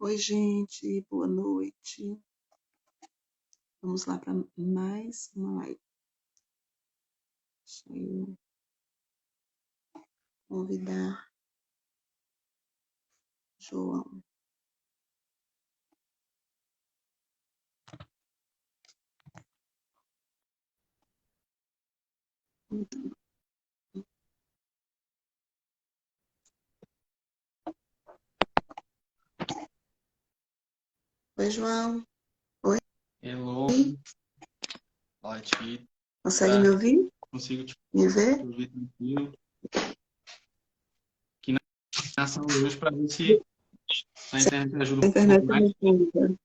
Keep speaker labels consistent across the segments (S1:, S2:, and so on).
S1: Oi, gente, boa noite. Vamos lá para mais uma live. Deixa eu convidar João. Oi, João. Oi,
S2: Hello, Lati.
S1: consegue me ouvir?
S2: Consigo te
S1: Me ver?
S2: ouvir tranquilo. Aqui na sala hoje para ver se a internet ajuda
S1: A
S2: um
S1: internet
S2: pouco
S1: é
S2: mais.
S1: muito linda.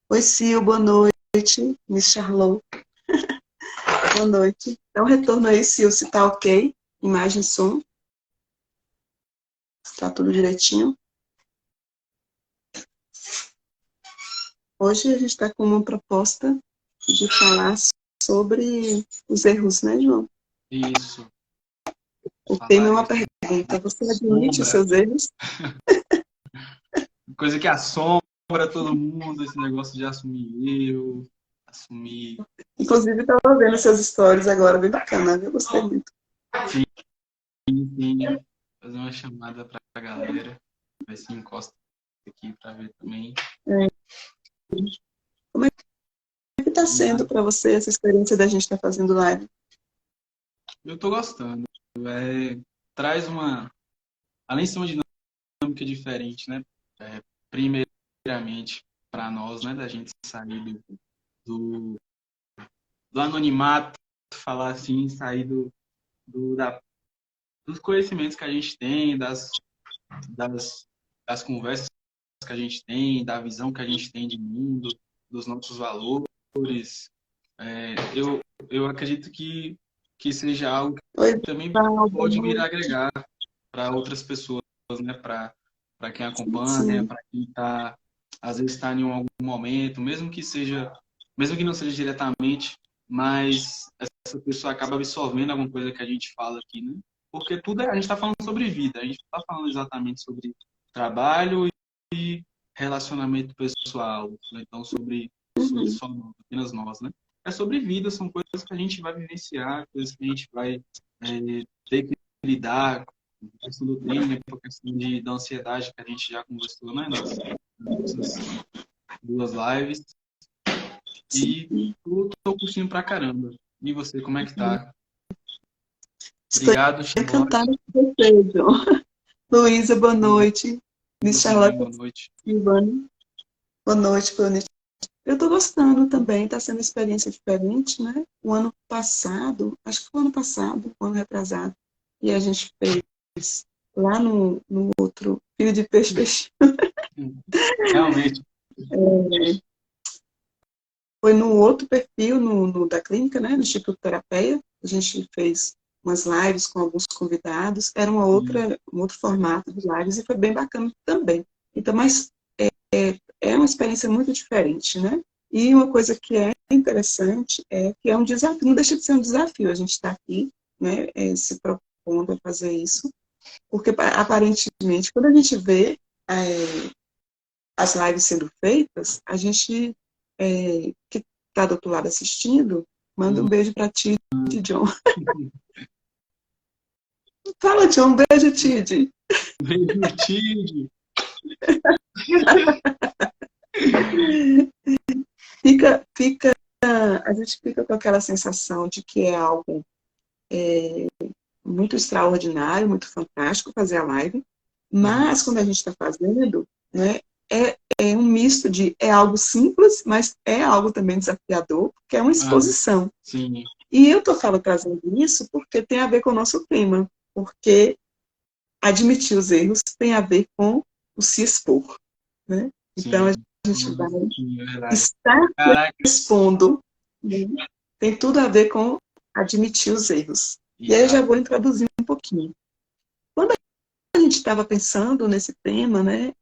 S1: Oi, Sil, boa noite. Miss Charlot, boa noite. Dá um retorno aí, Sil, se tá ok. Imagem e som. Se tá tudo direitinho. Hoje a gente está com uma proposta de falar sobre os erros, né, João?
S2: Isso,
S1: O tema é
S2: falar
S1: uma
S2: isso.
S1: pergunta. Você admite os
S2: Sombra,
S1: seus erros?
S2: coisa que assombra todo mundo, esse negócio de assumir eu, assumir.
S1: Inclusive, estava vendo seus stories agora, bem bacana, viu? Gostei muito.
S2: Sim, sim, fazer uma chamada para a galera, ver se encosta aqui para ver também.
S1: É. Como é que está sendo para você essa experiência da gente estar fazendo live?
S2: Eu estou gostando. Traz uma, além de ser uma dinâmica diferente, né? Primeiramente para nós, né, da gente sair do, do anonimato, falar assim, sair dos conhecimentos que a gente tem, das, das conversas que a gente tem, da visão que a gente tem de mundo, dos nossos valores. Eu acredito que seja algo
S1: Oi,
S2: que também
S1: Val, boa
S2: pode vir a
S1: noite.
S2: agregar para outras pessoas, né? Para quem
S1: Sim,
S2: acompanha,
S1: sim.
S2: para quem está, às vezes está em algum momento, mesmo que não seja diretamente, mas essa pessoa acaba absorvendo alguma coisa que a gente fala aqui, né? Porque a gente está falando sobre vida, a gente não está falando exatamente sobre trabalho e relacionamento pessoal, né? Então sobre
S1: Uhum.
S2: só apenas nós, né? É sobre vida, são coisas que a gente vai vivenciar, coisas que a gente vai ter que lidar com a questão do tempo, a questão da ansiedade que a gente já conversou, né, nas nossas duas lives. E
S1: Sim.
S2: tô curtindo pra caramba. E você, como é que tá?
S1: Estou
S2: Obrigado, Charlotte.
S1: encantada com você, João. Luísa, boa
S2: E
S1: noite. Miss
S2: você também,
S1: Charlotte
S2: boa noite.
S1: Silvana, boa noite, boa noite. Eu estou gostando também, está sendo uma experiência diferente, né? O ano passado, acho que foi o ano passado, o ano retrasado, e a gente fez lá no outro Filho de Peixe Peixe.
S2: Realmente,
S1: Foi no outro perfil da clínica, né, no Instituto Terapeia. A gente fez umas lives com alguns convidados. Era um outro formato de lives e foi bem bacana também. Então, mas é uma experiência muito diferente, né? E uma coisa que é interessante é que é um desafio, não deixa de ser um desafio a gente estar aqui, né, se propondo a fazer isso, porque aparentemente, quando a gente vê as lives sendo feitas, a gente que está do outro lado assistindo, manda um beijo para ti, John. Fala, John, um beijo, Tid.
S2: bem divertido.
S1: Fica, a gente fica com aquela sensação de que é algo muito extraordinário, muito fantástico fazer a live, mas quando a gente está fazendo, né, é um misto de é algo simples, mas é algo também desafiador, porque é uma
S2: Ah,
S1: exposição.
S2: sim.
S1: E eu estou trazendo isso porque tem a ver com o nosso tema, porque admitir os erros tem a ver com o se expor, né? Então a
S2: Sim.
S1: gente vai
S2: Sim, é verdade.
S1: estar
S2: Caraca,
S1: expondo, né? Tem tudo a ver com admitir os erros. E aí eu já
S2: exato.
S1: vou introduzir um pouquinho. Quando a gente estava pensando nesse tema, né?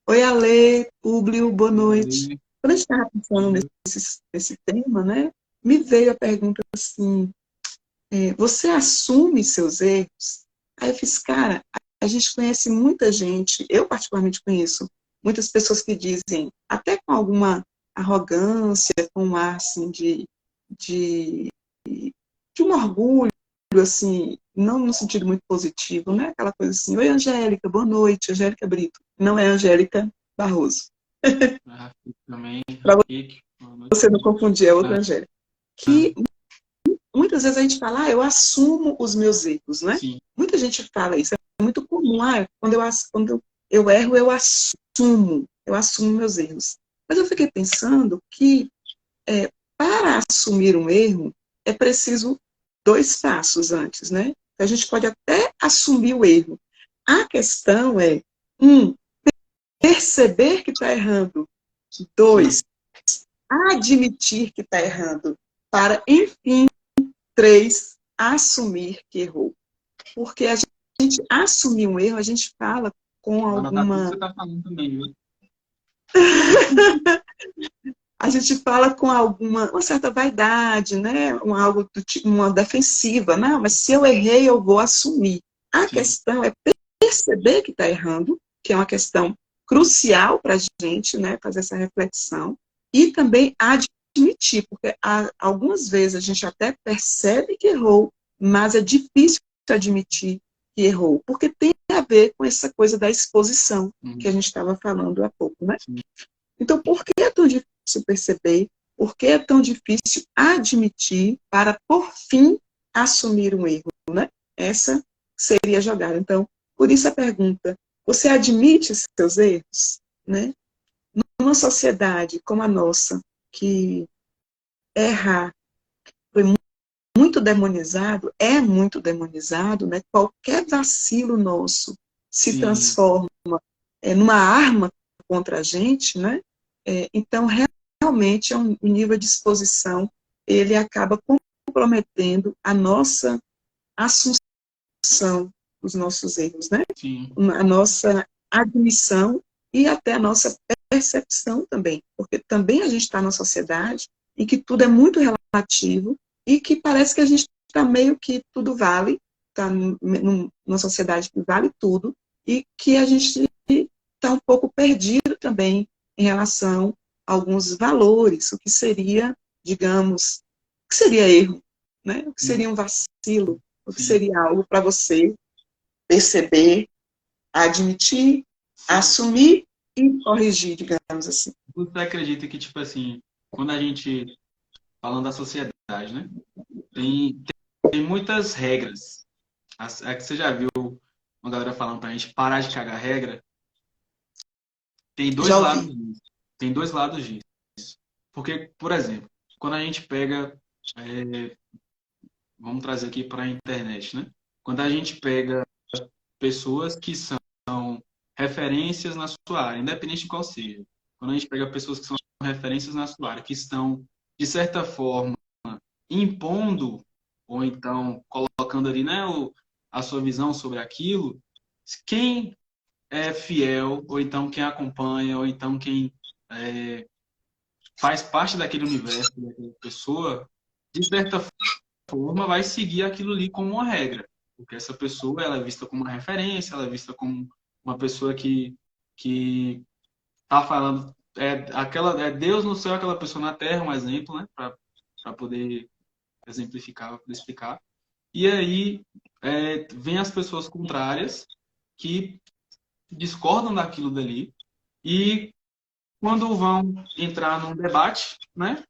S1: Oi, Ale, Públio, boa noite.
S2: Valeu.
S1: Quando a gente estava pensando nesse tema, né? Me veio a pergunta assim, você assume seus erros? Aí eu fiz, cara, a gente conhece muita gente, eu particularmente conheço muitas pessoas que dizem, até com alguma arrogância, com um ar assim, de, de um orgulho, assim, não no sentido muito positivo, né? Aquela coisa assim, oi, Angélica, boa noite, Angélica Brito. Não é Angélica Barroso.
S2: Também,
S1: Para
S2: Rafique, boa noite.
S1: você não confundir, é outra
S2: Ah,
S1: Angélica.
S2: ah,
S1: Que muitas vezes a gente fala, eu assumo os meus erros, né?
S2: sim,
S1: Muita gente fala isso, é muito comum. Quando eu erro, eu assumo meus erros. Mas eu fiquei pensando que para assumir um erro, é preciso 2 passos antes, né? A gente pode até assumir o erro. A questão é, perceber que está errando.
S2: sim.
S1: 2, admitir que está errando. Para, enfim, 3, assumir que errou. Porque a gente assumir um erro, a gente fala com
S2: Vou anotar tudo que você
S1: alguma.
S2: está falando também, viu?
S1: A gente fala com alguma uma certa vaidade, né? Algo uma defensiva. Não, mas se eu errei, eu vou assumir. A
S2: Sim,
S1: questão é perceber que está errando, que é uma questão crucial para a gente, né? Fazer essa reflexão. E também admitir, porque algumas vezes a gente até percebe que errou, mas é difícil admitir que errou, porque tem a ver com essa coisa da exposição que a gente estava falando há pouco, né?
S2: sim,
S1: Então, por que é tão difícil perceber? Por que é tão difícil admitir para, por fim, assumir um erro, né? Essa seria a jogada. Então, por isso a pergunta, você admite seus erros, né? Numa sociedade como a nossa, que errar foi muito demonizado, é muito demonizado, né? Qualquer vacilo nosso se
S2: sim,
S1: transforma numa arma contra a gente, né? Então, realmente, o nível de exposição, ele acaba comprometendo a nossa assunção dos nossos erros, né?
S2: sim,
S1: A nossa admissão e até a nossa percepção também, porque também a gente está numa sociedade em que tudo é muito relativo e que parece que a gente está meio que tudo vale, está numa sociedade que vale tudo e que a gente está um pouco perdido também em relação a alguns valores, o que seria, digamos, o que seria erro, né? O que
S2: sim,
S1: seria um vacilo, o que
S2: sim,
S1: seria algo para você perceber, admitir,
S2: sim.
S1: assumir e corrigir, digamos assim.
S2: Você acredita que, tipo assim, quando a gente, falando da sociedade, né? Tem, tem muitas regras. É que você já viu uma galera falando pra gente parar de cagar regra? Tem dois
S1: Já
S2: lados
S1: ouvi.
S2: disso. Tem dois lados disso. Porque, por exemplo, quando a gente pega, vamos trazer aqui para a internet, né? Quando a gente pega pessoas que são referências na sua área, independente de qual seja. Quando a gente pega pessoas que são referências na sua área, que estão, de certa forma, impondo, ou então colocando ali, né, a sua visão sobre aquilo, quem é fiel, ou então quem acompanha, ou então quem faz parte daquele universo, daquela pessoa, de certa forma vai seguir aquilo ali como uma regra. Porque essa pessoa ela é vista como uma referência, ela é vista como uma pessoa que tá falando, é Deus no céu, aquela pessoa na terra, um exemplo, né? Para poder exemplificar, para poder explicar. E aí vem as pessoas contrárias que discordam daquilo dali e quando vão entrar num debate, né?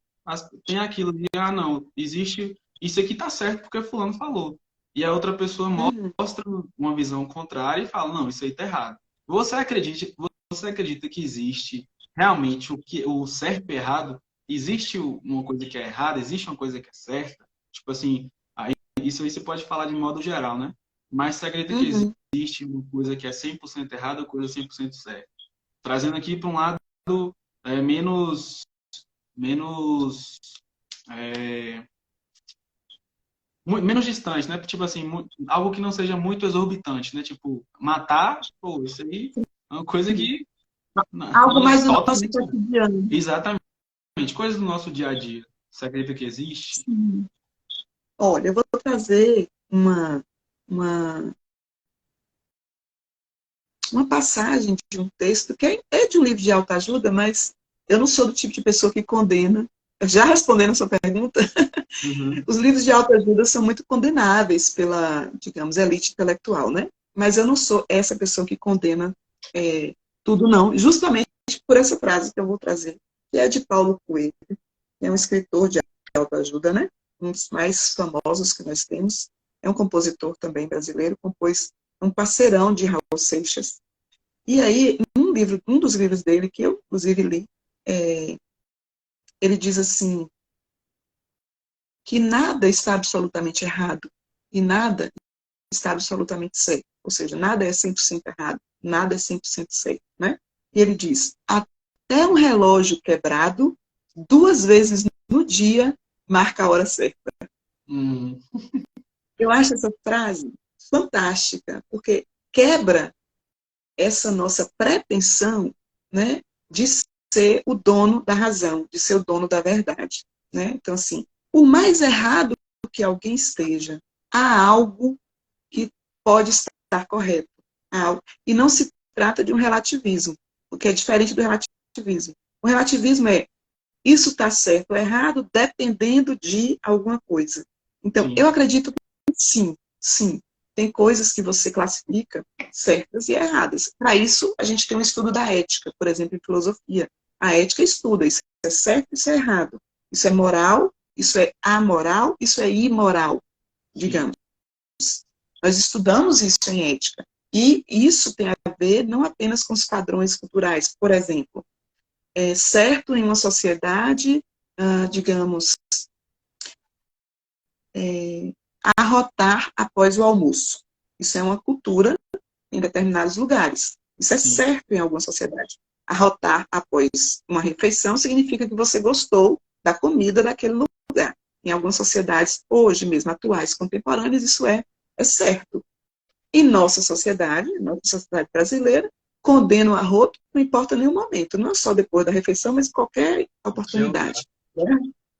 S2: Tem aquilo de, ah, não, existe, isso aqui tá certo porque fulano falou. E a outra pessoa
S1: Uhum.
S2: mostra uma visão contrária e fala, não, isso aí tá errado. Você acredita que existe realmente o certo e existe uma coisa que é errada, existe uma coisa que é certa? Tipo assim, isso aí você pode falar de modo geral, né? Mas você acredita que
S1: Uhum.
S2: existe uma coisa que é 100% errada ou coisa 100% certa? Trazendo aqui para um lado menos, menos, é, menos distante, né? Tipo assim, algo que não seja muito exorbitante, né? Tipo, matar, pô, isso aí é uma coisa que
S1: Algo mais do nosso
S2: totalmente.
S1: cotidiano.
S2: Exatamente. Coisas do nosso dia a dia. Você acredita que existe?
S1: Sim. Olha, eu vou trazer uma uma passagem de um texto que é de um livro de autoajuda, mas eu não sou do tipo de pessoa que condena. Já respondendo a sua pergunta,
S2: Uhum.
S1: os livros de autoajuda são muito condenáveis pela, digamos, elite intelectual, né? Mas eu não sou essa pessoa que condena tudo, não. Justamente por essa frase que eu vou trazer, que é de Paulo Coelho, que é um escritor de autoajuda, né? Um dos mais famosos que nós temos. É um compositor também brasileiro, compôs um parceirão de Raul Seixas. E aí, um dos livros dele, que eu, inclusive, li, ele diz assim, que nada está absolutamente errado e nada está absolutamente certo. Ou seja, nada é 100% errado, nada é 100% certo, né? E ele diz, até um relógio quebrado, 2 vezes no dia, marca a hora certa.
S2: Uhum.
S1: Eu acho essa frase fantástica, porque quebra essa nossa pretensão, né, de ser o dono da razão, de ser o dono da verdade, né? Então, assim, por mais errado que alguém esteja, há algo que pode estar correto. E não se trata de um relativismo, o que é diferente do relativismo. O relativismo é isso está certo ou errado dependendo de alguma coisa. Então, eu
S2: Sim.
S1: acredito que sim, sim. Tem coisas que você classifica certas e erradas. Para isso, a gente tem um estudo da ética, por exemplo, em filosofia. A ética estuda isso é certo, isso é errado. Isso é moral, isso é amoral, isso é imoral,
S2: Sim.
S1: digamos. Nós estudamos isso em ética. E isso tem a ver não apenas com os padrões culturais. Por exemplo, é certo em uma sociedade, digamos, arrotar após o almoço. Isso é uma cultura em determinados lugares. Isso é
S2: Sim.
S1: certo em alguma sociedade. Arrotar após uma refeição significa que você gostou da comida daquele lugar. Em algumas sociedades, hoje mesmo, atuais, contemporâneas, isso é certo. E nossa sociedade brasileira, condena o arroto, não importa nenhum momento, não só depois da refeição, mas em qualquer
S2: Qualquer lugar.
S1: oportunidade.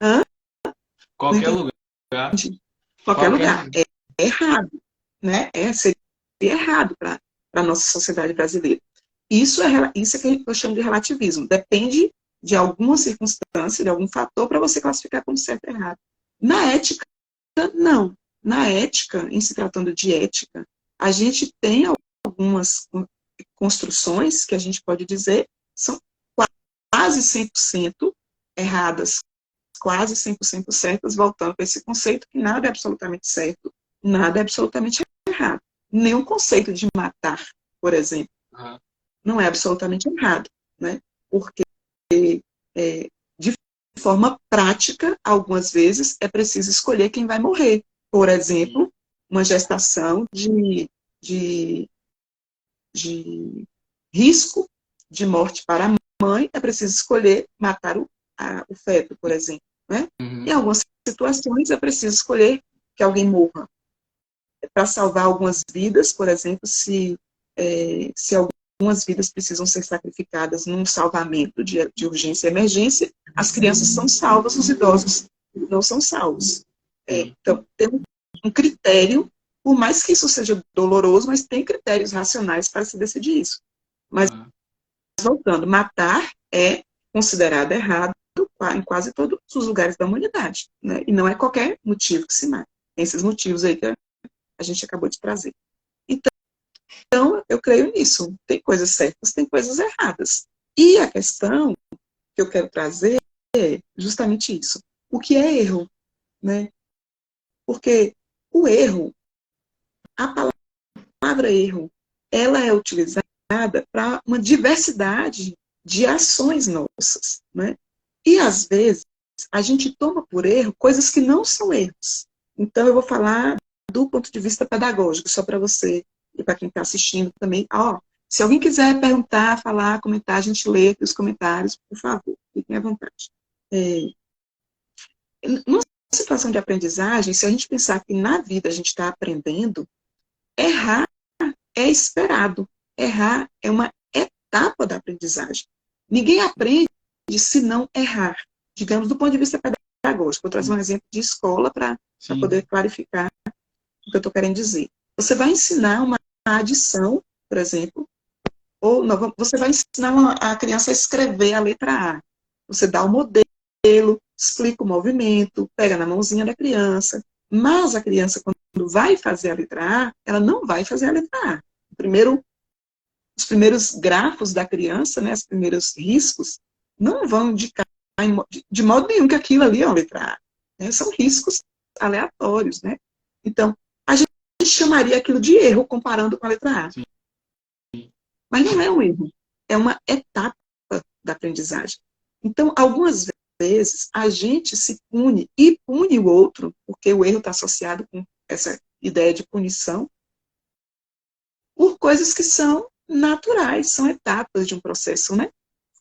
S1: Hã? Não
S2: Qualquer
S1: entendi.
S2: lugar.
S1: Qualquer
S2: Qualquer
S1: lugar.
S2: lugar.
S1: É errado, né? Seria errado para a nossa sociedade brasileira. Isso é que eu chamo de relativismo. Depende de alguma circunstância, de algum fator, para você classificar como certo ou errado. Na ética, não. Na ética, em se tratando de ética, a gente tem algumas construções que a gente pode dizer são quase 100% erradas, quase 100% certas, voltando para esse conceito que nada é absolutamente certo, nada é absolutamente errado. Nenhum conceito de matar, por exemplo,
S2: Uhum.
S1: não é absolutamente errado, né? Porque, de forma prática, algumas vezes é preciso escolher quem vai morrer. Por
S2: Sim.
S1: exemplo, uma gestação de risco de morte para a mãe, é preciso escolher matar o feto, por exemplo. Né? Em
S2: Uhum.
S1: algumas situações, é preciso escolher que alguém morra. Para salvar algumas vidas, por exemplo, se algumas vidas precisam ser sacrificadas num salvamento de urgência e emergência, as crianças são salvas, os idosos não são salvos.
S2: Sim.
S1: Então, tem um critério, por mais que isso seja doloroso, mas tem critérios racionais para se decidir isso. Mas,
S2: Uhum.
S1: voltando, matar é considerado errado em quase todos os lugares da humanidade. Né? E não é qualquer motivo que se mata. Tem esses motivos aí que a gente acabou de trazer. Então, eu creio nisso. Tem coisas certas, tem coisas erradas. E a questão que eu quero trazer é justamente isso. O que é erro? Né? Porque o erro, a palavra erro, ela é utilizada para uma diversidade de ações nossas. Né? E, às vezes, a gente toma por erro coisas que não são erros. Então, eu vou falar do ponto de vista pedagógico, só para você e para quem está assistindo também. Se alguém quiser perguntar, falar, comentar, a gente lê aqui os comentários, por favor, fiquem à vontade. Numa situação de aprendizagem, se a gente pensar que na vida a gente está aprendendo, errar é esperado. Errar é uma etapa da aprendizagem. Ninguém aprende se não errar. Digamos, do ponto de vista pedagógico. Vou trazer um exemplo de escola para poder
S2: Sim.
S1: clarificar o que eu estou querendo dizer. Você vai ensinar uma adição, por exemplo, Ou não, você vai ensinar a criança a escrever a letra A. Você dá o modelo, explica o movimento, pega na mãozinha da criança. Mas a criança, quando vai fazer a letra A, ela não vai fazer a letra A. Os primeiros grafos da criança, né, os primeiros riscos, não vão indicar de modo nenhum que aquilo ali é uma letra A. Né? São riscos aleatórios. Né? Então, a gente chamaria aquilo de erro comparando com a letra A. Mas não é um erro, é uma etapa da aprendizagem. Então, algumas vezes, a gente se pune e pune o outro, porque o erro está associado com essa ideia de punição, por coisas que são naturais, são etapas de um processo, né?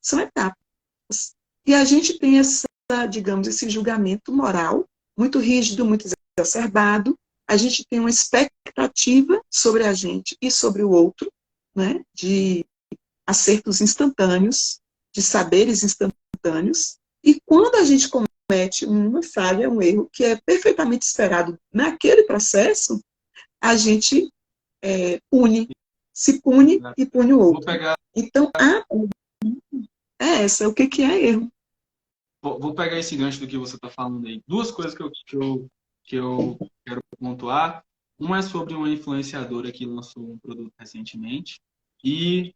S1: São etapas. E a gente tem digamos, esse julgamento moral muito rígido, muito exacerbado. A gente tem uma expectativa sobre a gente e sobre o outro, né? De acertos instantâneos, de saberes instantâneos. E quando a gente comete uma falha, um erro que é perfeitamente esperado naquele processo, a gente se pune e pune o outro. Então, essa, o que é erro?
S2: Vou pegar esse gancho do que você está falando aí. Duas coisas que eu quero pontuar. Uma é sobre uma influenciadora que lançou um produto recentemente e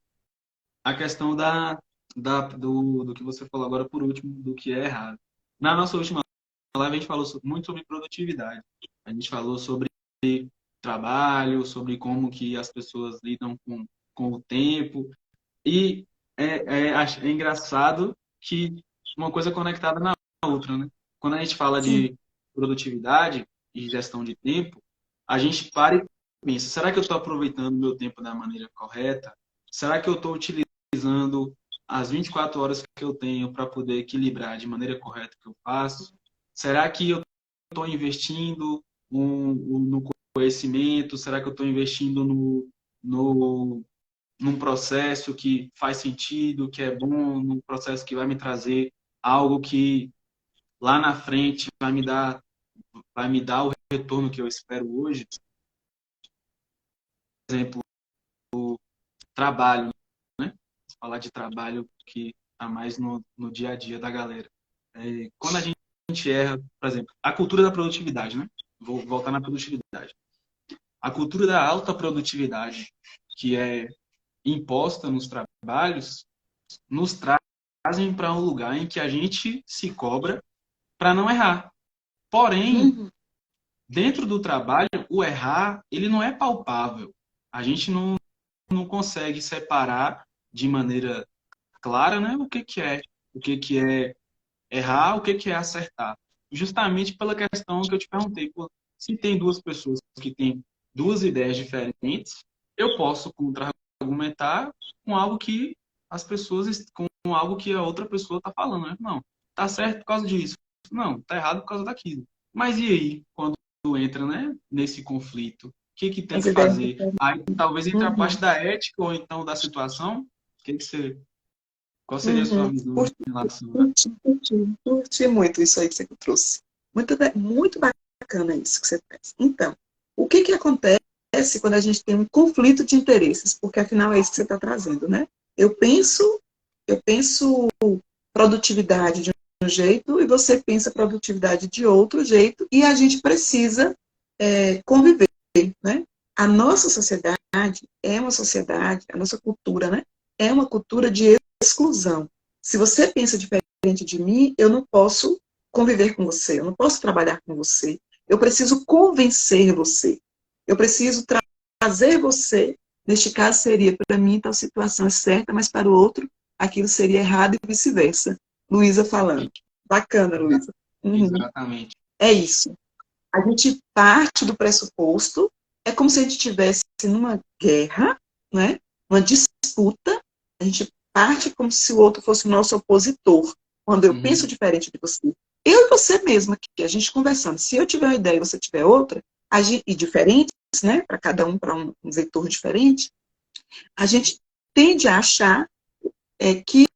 S2: a questão do que você falou agora por último, do que é errado. Na nossa última live a gente falou muito sobre produtividade. A gente falou sobre trabalho, sobre como que as pessoas lidam com o tempo. E é engraçado que uma coisa é conectada na outra, né? Quando a gente fala de produtividade e gestão de tempo, a gente para e pensa, será que eu estou aproveitando meu tempo da maneira correta? Será que eu estou utilizando as 24 horas que eu tenho para poder equilibrar de maneira correta o que eu faço? Será que eu estou investindo no conhecimento? Será que eu estou investindo num processo que faz sentido, que é bom, num processo que vai me trazer algo que lá na frente vai me dar o retorno que eu espero hoje? Por exemplo, o trabalho, né? Falar de trabalho que está mais no dia a dia da galera. Quando a gente erra, por exemplo, a cultura da produtividade, né? Vou voltar na produtividade. A cultura da alta produtividade, que é imposta nos trabalhos, nos trazem para um lugar em que a gente se cobra para não errar. Porém, dentro do trabalho, o errar, ele não é palpável. A gente não consegue separar de maneira clara, né, o que é errar, o que é acertar. Justamente pela questão que eu te perguntei, se tem duas pessoas que têm duas ideias diferentes, eu posso contra-argumentar com algo que com algo que a outra pessoa está falando, né? Não, tá certo por causa disso. Não, tá errado por causa daquilo. Mas e aí, quando entra, né, nesse conflito, o que tem que fazer? Aí, talvez entre a parte da ética ou então da situação, qual seria a sua visão em relação a...
S1: Curti muito isso aí que você trouxe. Muito bacana isso que você traz. Então, o que acontece quando a gente tem um conflito de interesses? Porque, afinal, é isso que você está trazendo, né? Eu penso produtividade de um jeito e você pensa produtividade de outro jeito e a gente precisa conviver, né? A nossa sociedade é uma sociedade, a nossa cultura, né? É uma cultura de exclusão. Se você pensa diferente de mim, eu não posso conviver com você, eu não posso trabalhar com você. Eu preciso convencer você. Eu preciso trazer você. Neste caso, seria, para mim, tal situação é certa, mas para o outro, aquilo seria errado e vice-versa. Luísa falando. Bacana, Luísa.
S2: Exatamente.
S1: É isso. A gente parte do pressuposto, é como se a gente estivesse numa guerra, né? Uma disputa, a gente parte como se o outro fosse o nosso opositor. Quando eu penso diferente de você, eu e você mesma, que a gente conversando, se eu tiver uma ideia e você tiver outra, e diferentes, né? Para cada um, para um vetor diferente, a gente tende a achar que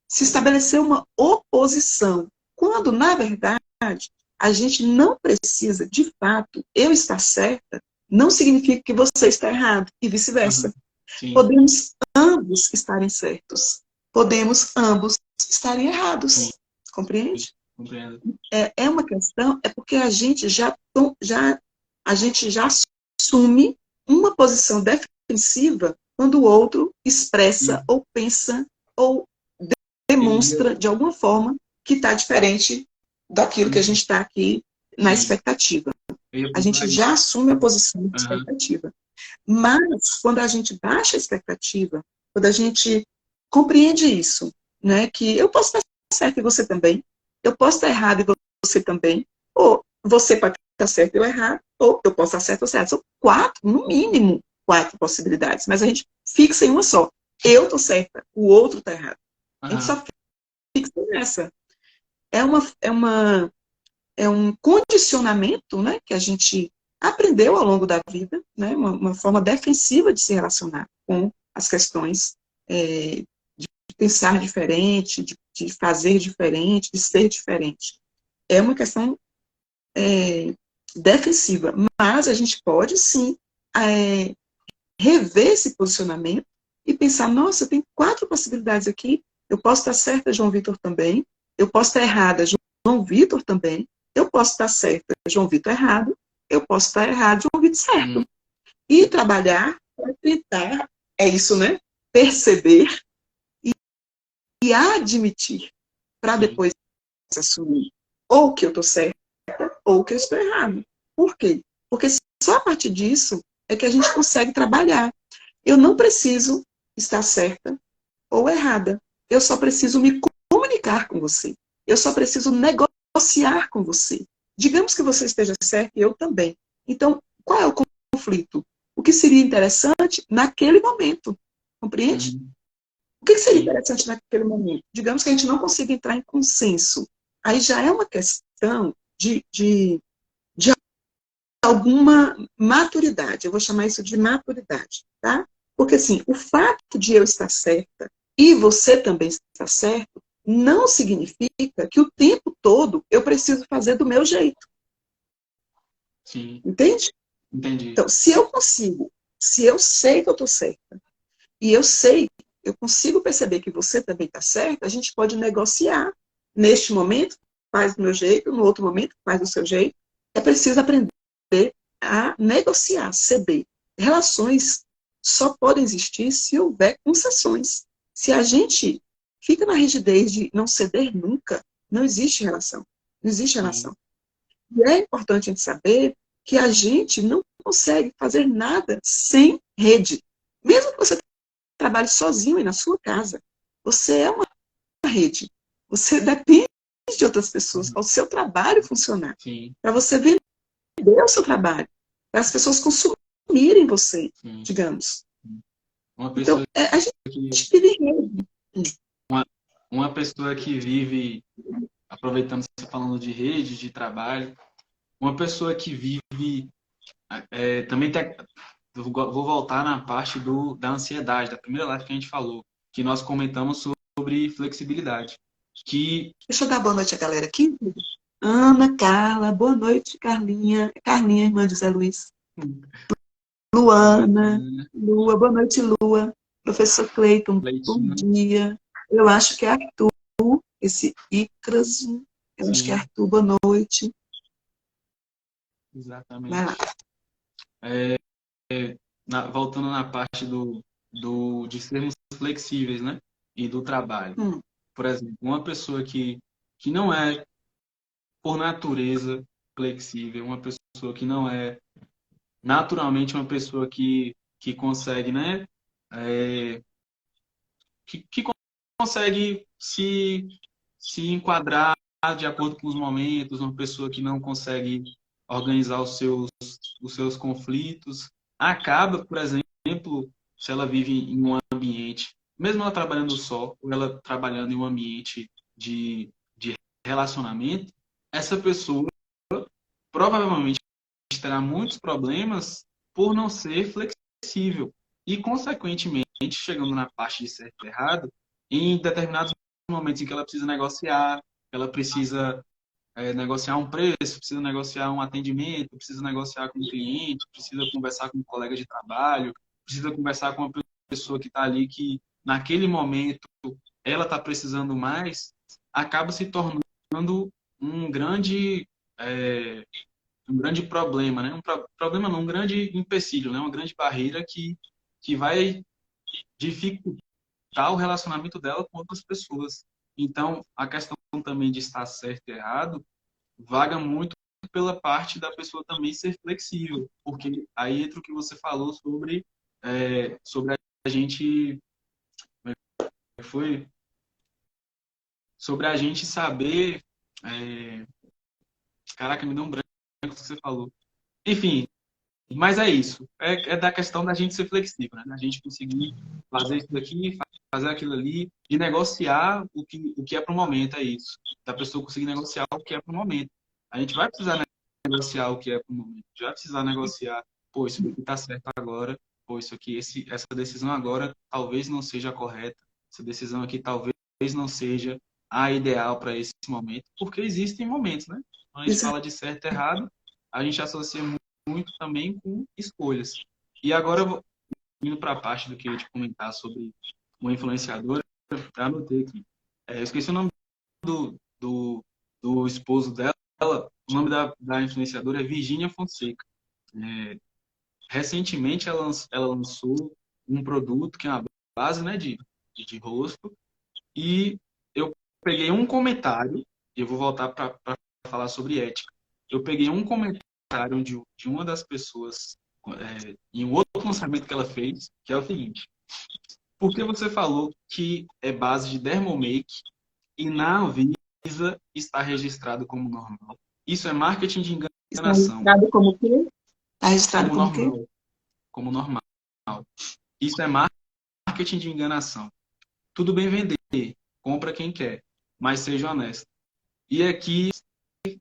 S1: se estabeleceu uma oposição, quando, na verdade, a gente não precisa, de fato, eu estar certa, não significa que você está errado, e vice-versa.
S2: Sim,
S1: Podemos ambos estarem certos. Podemos ambos estarem
S2: sim,
S1: errados. Compreende?
S2: compreendo.
S1: É uma questão, é porque a gente já assume uma posição defensiva quando o outro expressa
S2: Sim.
S1: ou pensa ou
S2: Eu ia,
S1: demonstra de alguma forma que está diferente daquilo que a gente está aqui na
S2: sim,
S1: expectativa.
S2: eu ia
S1: A gente
S2: pontuar isso.
S1: já assume a posição de
S2: Aham,
S1: expectativa. Mas, quando a gente baixa a expectativa, quando a gente compreende isso, né, que eu posso estar certo e você também, eu posso estar errado e você também, ou você pode estar certo e eu errado, ou eu posso estar certo ou certo. São quatro, no mínimo, quatro possibilidades, mas a gente fixa em uma só. Eu estou certa, o outro está errado. A gente
S2: aham,
S1: só fixa nessa. É uma, é uma é um condicionamento, né, que a gente aprendeu ao longo da vida, né, uma forma defensiva de se relacionar com as questões, de pensar diferente, de fazer diferente, de ser diferente. É uma questão defensiva, mas a gente pode sim é, rever esse posicionamento e pensar, nossa, tem quatro possibilidades aqui, eu posso estar certa, João Vitor também, eu posso estar errada, João Vitor também, eu posso estar certa, João Vitor errado, eu posso estar errado, João Vitor
S2: hum,
S1: certo. E trabalhar para tentar, é isso, né? Perceber e admitir, para
S2: sim,
S1: depois assumir ou que eu estou certa ou que eu estou errado. Por quê? Porque só a partir disso é que a gente consegue trabalhar. Eu não preciso estar certa ou errada. Eu só preciso me comunicar com você. Eu só preciso negociar com você. Digamos que você esteja certo e eu também. Então, qual é o conflito? O que seria interessante naquele momento? Compreende?
S2: uhum,
S1: O que seria
S2: sim,
S1: interessante naquele momento? Digamos que a gente não consiga entrar em consenso. Aí já é uma questão de alguma maturidade. Eu vou chamar isso de maturidade, tá? Porque, assim, o fato de eu estar certa e você também estar certo não significa que o tempo todo eu preciso fazer do meu jeito,
S2: sim,
S1: entende?
S2: entendi.
S1: Então, se eu consigo, se eu sei que eu estou certa e eu sei, eu consigo perceber que você também está certa, a gente pode negociar. Neste momento, faz do meu jeito, no outro momento, faz do seu jeito. É preciso aprender a negociar, ceder. Relações só podem existir se houver concessões. Se a gente fica na rigidez de não ceder nunca, não existe relação. Não existe
S2: Sim,
S1: relação. E é importante a gente saber que a gente não consegue fazer nada sem rede. Mesmo que você trabalhe sozinho aí na sua casa, você é uma rede. Você depende de outras pessoas
S2: uhum,
S1: para o seu trabalho funcionar,
S2: sim,
S1: para você vender o seu trabalho, para as pessoas consumirem você,
S2: sim.
S1: digamos.
S2: Uma
S1: Então,
S2: pessoa
S1: a gente
S2: que,
S1: vive em rede.
S2: uma, uma pessoa que vive, aproveitando você falando de rede, de trabalho, uma pessoa que vive, também tem, vou voltar na parte da ansiedade, da primeira live que a gente falou, que nós comentamos sobre flexibilidade, que
S1: Deixa eu dar boa noite à galera aqui. Ana, Carla, boa noite, Carlinha. Carlinha, irmã de Zé Luiz. Luana, Lua, boa noite, Lua. Professor Cleiton, bom
S2: Leitinho,
S1: dia. Eu acho que é Arthur, esse Icras. Eu acho que é
S2: sim,
S1: Arthur, boa noite. Vai lá.
S2: exatamente. Voltando na parte de sermos flexíveis, né? E do trabalho.
S1: Hum,
S2: Por exemplo, uma pessoa que não é, por natureza, flexível, uma pessoa que não é naturalmente uma pessoa que consegue, né? É, que consegue se enquadrar de acordo com os momentos, uma pessoa que não consegue organizar os seus conflitos, acaba, por exemplo, se ela vive em um ambiente, mesmo ela trabalhando só, ou ela trabalhando em um ambiente de relacionamento, essa pessoa provavelmente terá muitos problemas por não ser flexível. E, consequentemente, chegando na parte de certo e errado, em determinados momentos em que ela precisa negociar, ela precisa negociar um preço, precisa negociar um atendimento, precisa negociar com o cliente, precisa conversar com um colega de trabalho, precisa conversar com uma pessoa que está ali, que naquele momento ela está precisando mais, acaba se tornando um grande, um grande problema, né? Problema não, um grande empecilho, né? Uma grande barreira que vai dificultar o relacionamento dela com outras pessoas. Então, a questão também de estar certo e errado vaga muito pela parte da pessoa também ser flexível, porque aí entra o que você falou sobre a gente foi sobre a gente saber caraca, me deu um branco do que você falou. Enfim, mas é isso. É da questão da gente ser flexível, né? Da gente conseguir fazer isso daqui, fazer aquilo ali, e negociar o que é para o momento, é isso. Da pessoa conseguir negociar o que é para o momento. A gente vai precisar negociar o que é para o momento. A gente vai precisar negociar, pô, isso aqui está certo agora, pô, isso aqui, essa decisão agora talvez não seja a correta, essa decisão aqui talvez não seja a ideal para esse momento, porque existem momentos, né? Quando a gente fala de certo e errado, a gente associa muito também com escolhas. E agora, indo para a parte do que eu ia te comentar sobre uma influenciadora, eu anotei aqui. Eu esqueci o nome do esposo dela. O nome da influenciadora é Virgínia Fonseca. Recentemente, ela lançou um produto que é uma base, né, de rosto. E eu peguei um comentário, e eu vou voltar para falar sobre ética. Eu peguei um comentário de uma das pessoas em um outro lançamento que ela fez, que é o seguinte: por que você falou que é base de Dermomake e na Anvisa está registrado como normal? Isso é marketing de
S1: Está
S2: enganação.
S1: registrado como o quê? Está registrado
S2: Como
S1: como o quê?
S2: normal. Como normal. Isso é marketing de enganação. Tudo bem vender, compra quem quer, mas seja honesto. E aqui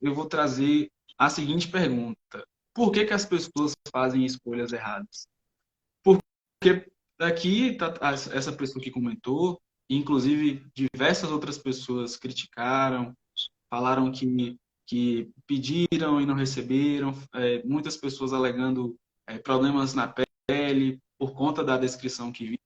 S2: eu vou trazer a seguinte pergunta: por que as pessoas fazem escolhas erradas? Porque aqui essa pessoa que comentou, inclusive diversas outras pessoas criticaram, falaram que pediram e não receberam, muitas pessoas alegando problemas na pele por conta da descrição que vi.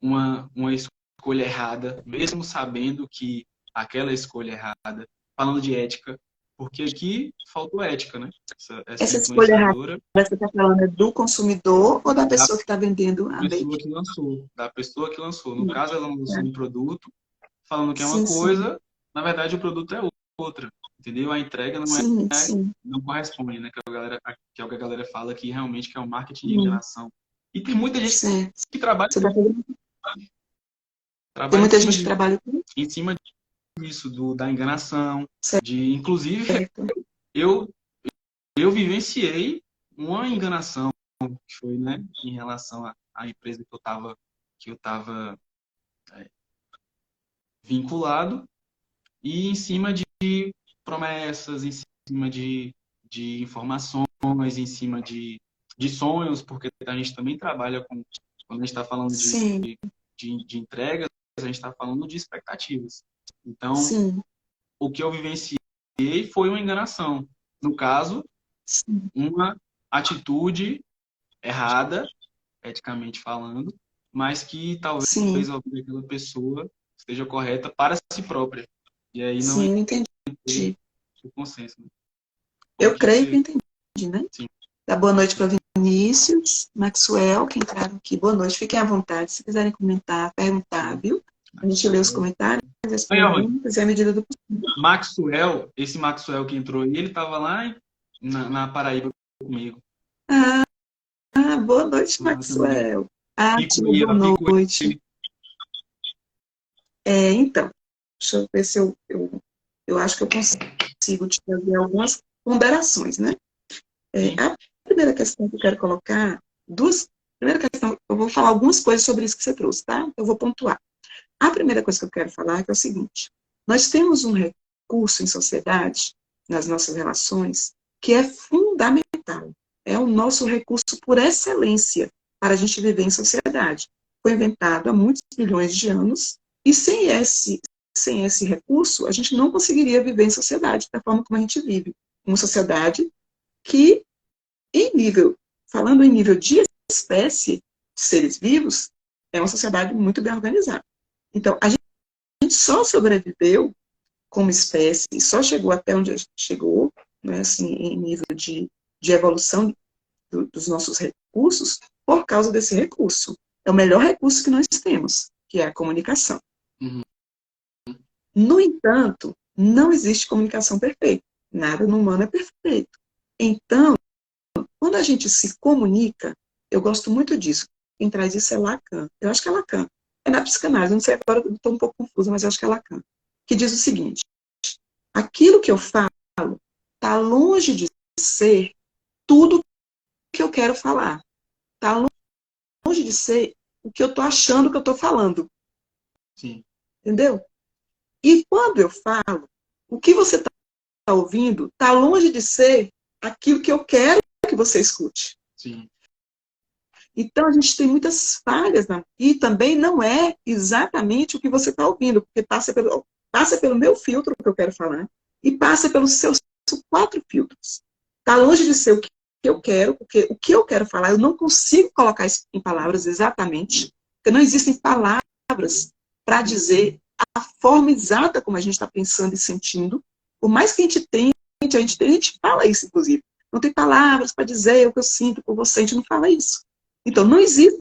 S2: Uma escolha errada, mesmo sabendo que aquela escolha errada, falando de ética, porque aqui faltou ética, né? Essa
S1: Essa escolha errada,
S2: influenciadora,
S1: você está falando é do consumidor ou da
S2: da
S1: pessoa que está vendendo a
S2: pessoa
S1: make?
S2: que lançou, da pessoa que lançou. No caso, ela lançou um produto falando que é uma
S1: Sim, sim.
S2: coisa, na verdade o produto é outra, entendeu? A entrega
S1: Sim, sim.
S2: não corresponde, né? Que é o que a galera fala que realmente que é o marketing de
S1: Hum,
S2: enganação. E tem muita gente
S1: certo.
S2: que trabalha,
S1: Você tá fazendo... Tem
S2: trabalha em
S1: muita
S2: cima
S1: gente que trabalha com
S2: em cima disso, da enganação,
S1: certo.
S2: inclusive, eu, eu vivenciei uma enganação que foi, né, em relação à empresa que eu estava vinculado, e em cima de promessas, em cima de informações, em cima de sonhos, porque a gente também trabalha com, quando a gente está falando
S1: Sim,
S2: de entregas, a gente está falando de expectativas. Então,
S1: sim,
S2: o que eu vivenciei foi uma enganação. No caso,
S1: sim,
S2: uma atitude errada, eticamente falando, mas que talvez
S1: sim,
S2: a vida daquela pessoa esteja correta para si própria. E aí não
S1: sim, entendi.
S2: ter o consenso. Né? O
S1: Eu
S2: que
S1: creio que
S2: você...
S1: entendi, né?
S2: Sim.
S1: Dá boa noite para Vinícius, Maxwell, que entraram aqui. Boa noite, fiquem à vontade. Se quiserem comentar, perguntar, viu? A gente lê os comentários, as
S2: Aí, Rony,
S1: perguntas e à medida do possível.
S2: Maxwell, esse Maxwell que entrou aí, ele estava lá na Paraíba comigo.
S1: Ah, boa noite,
S2: Lá também.
S1: Maxwell.
S2: Pico
S1: Tia,
S2: ele,
S1: boa
S2: ela pico
S1: noite.
S2: ele.
S1: Então, deixa eu ver se eu acho que eu consigo te fazer algumas ponderações, né? A primeira questão que eu quero colocar, primeira questão, eu vou falar algumas coisas sobre isso que você trouxe, tá? Eu vou pontuar. A primeira coisa que eu quero falar é o seguinte: nós temos um recurso em sociedade, nas nossas relações, que é fundamental. É o nosso recurso por excelência para a gente viver em sociedade. Foi inventado há muitos bilhões de anos e sem esse recurso, a gente não conseguiria viver em sociedade da forma como a gente vive. Uma sociedade que Falando em nível de espécie, de seres vivos, é uma sociedade muito bem organizada. Então, a gente só sobreviveu como espécie, só chegou até onde a gente chegou, né, assim, em nível de evolução dos nossos recursos, por causa desse recurso. É o melhor recurso que nós temos, que é a comunicação.
S2: Uhum.
S1: No entanto, não existe comunicação perfeita. Nada no humano é perfeito. Então, quando a gente se comunica, eu gosto muito disso. Quem traz isso é Lacan. Eu acho que é Lacan. É na psicanálise, não sei agora, estou um pouco confusa, mas eu acho que é Lacan. Que diz o seguinte: aquilo que eu falo está longe de ser tudo que eu quero falar. Está longe de ser o que eu estou achando que eu estou falando.
S2: Sim.
S1: Entendeu? E quando eu falo, o que você está ouvindo está longe de ser aquilo que eu quero que você escute.
S2: Sim.
S1: Então, a gente tem muitas falhas, e também não é exatamente o que você está ouvindo, porque passa pelo meu filtro que eu quero falar, e passa pelos seus 4 filtros. Está longe de ser o que eu quero, porque o que eu quero falar, eu não consigo colocar isso em palavras exatamente, porque não existem palavras para dizer a forma exata como a gente está pensando e sentindo. Por mais que a gente fala isso, inclusive. Não tem palavras para dizer o que eu sinto por você, a gente não fala isso. Então, não existem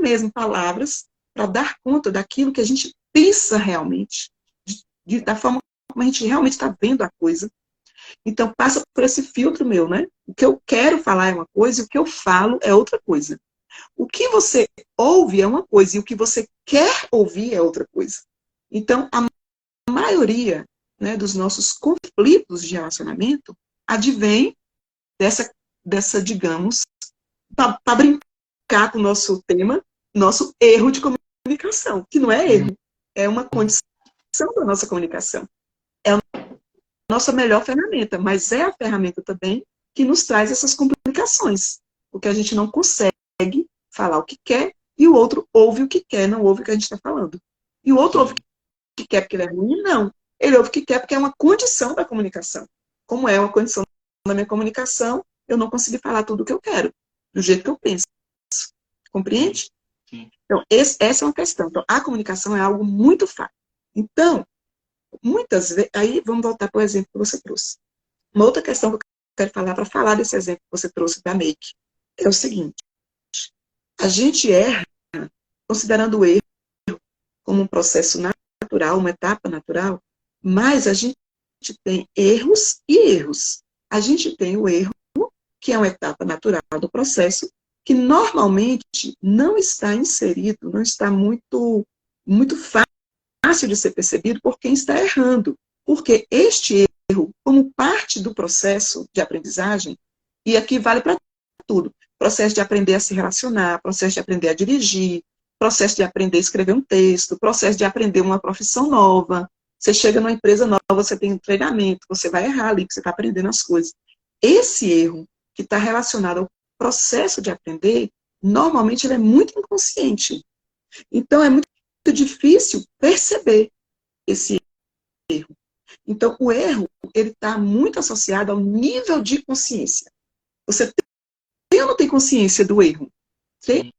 S1: mesmo palavras para dar conta daquilo que a gente pensa realmente, da forma como a gente realmente está vendo a coisa. Então, passa por esse filtro meu, né? O que eu quero falar é uma coisa e o que eu falo é outra coisa. O que você ouve é uma coisa e o que você quer ouvir é outra coisa. Então, a maioria, né, dos nossos conflitos de relacionamento advém dessa digamos, para brincar com o nosso tema, nosso erro de comunicação, que não é erro, é uma condição da nossa comunicação. É a nossa melhor ferramenta, mas é a ferramenta também que nos traz essas complicações, porque a gente não consegue falar o que quer e o outro ouve o que quer, não ouve o que a gente está falando. E o outro ouve o que quer porque ele é ruim? Não. Ele ouve o que quer porque é uma condição da comunicação. Como é uma condição da minha comunicação, eu não consegui falar tudo o que eu quero, do jeito que eu penso. Compreende?
S2: Sim.
S1: Então, essa é uma questão. Então, a comunicação é algo muito fácil. Então, muitas vezes, aí vamos voltar para o exemplo que você trouxe. Uma outra questão que eu quero falar, para falar desse exemplo que você trouxe da make, é o seguinte: a gente erra considerando o erro como um processo natural, uma etapa natural, mas a gente tem erros e erros. A gente tem o erro, que é uma etapa natural do processo, que normalmente não está inserido, não está muito fácil de ser percebido por quem está errando. Porque este erro, como parte do processo de aprendizagem, e aqui vale para tudo, processo de aprender a se relacionar, processo de aprender a dirigir, processo de aprender a escrever um texto, processo de aprender uma profissão nova. Você chega numa empresa nova, você tem um treinamento, você vai errar ali, porque você está aprendendo as coisas. Esse erro que está relacionado ao processo de aprender, normalmente ele é muito inconsciente. Então, é muito difícil perceber esse erro. Então, o erro, ele está muito associado ao nível de consciência. Você tem ou não tem consciência do erro? Tem?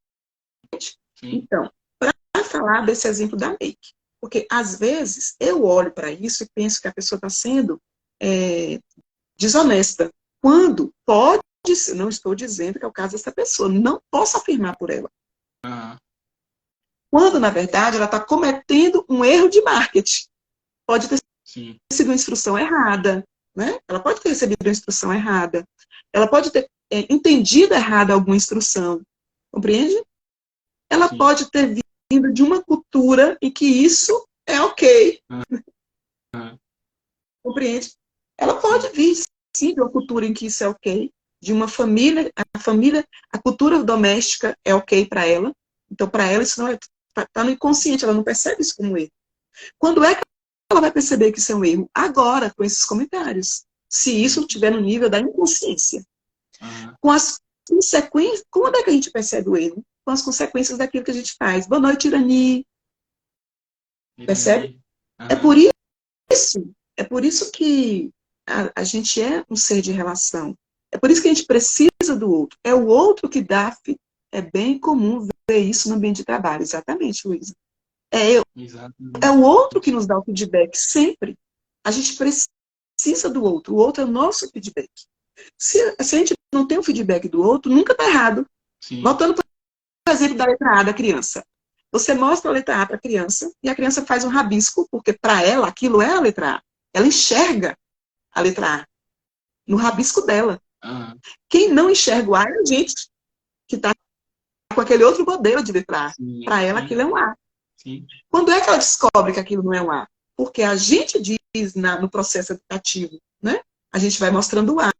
S1: Então, para falar desse exemplo da make, porque às vezes eu olho para isso e penso que a pessoa está sendo desonesta, quando pode ser, não estou dizendo que é o caso dessa pessoa, não posso afirmar por ela. Quando, na verdade, ela está cometendo um erro de marketing. Pode ter sido uma instrução errada, né? Ela pode ter recebido uma instrução errada. Ela pode ter entendido errada alguma instrução. Compreende? Ela pode ter vindo de uma cultura em que isso é ok. Compreende? Ela pode vir, sim, de uma cultura em que isso é ok. De uma família, a cultura doméstica é ok para ela. Então, para ela, isso não é. Está no inconsciente, ela não percebe isso como erro. Quando é que ela vai perceber que isso é um erro? Agora, com esses comentários. Se isso estiver no nível da inconsciência. Com as consequências, quando é que a gente percebe o erro? Com as consequências daquilo que a gente faz. Boa noite, Irani. Percebe? É por isso que a gente é um ser de relação. É por isso que a gente precisa precisa do outro. É o outro que dá. É bem comum ver isso no ambiente de trabalho. Exatamente, Luísa. É o outro que nos dá o feedback sempre. A gente precisa do outro. O outro é o nosso feedback. Se a gente não tem o feedback do outro, nunca está errado.
S2: Sim.
S1: Voltando para o exemplo da letra A da criança. Você mostra a letra A para a criança e a criança faz um rabisco, porque para ela aquilo é a letra A. Ela enxerga a letra A no rabisco dela.
S2: Uhum.
S1: Quem não enxerga o A é a gente, que está com aquele outro modelo de letra A. Para ela aquilo é um A.
S2: Sim.
S1: Quando é que ela descobre que aquilo não é um A? Porque a gente diz no processo educativo, né? A gente vai mostrando o A,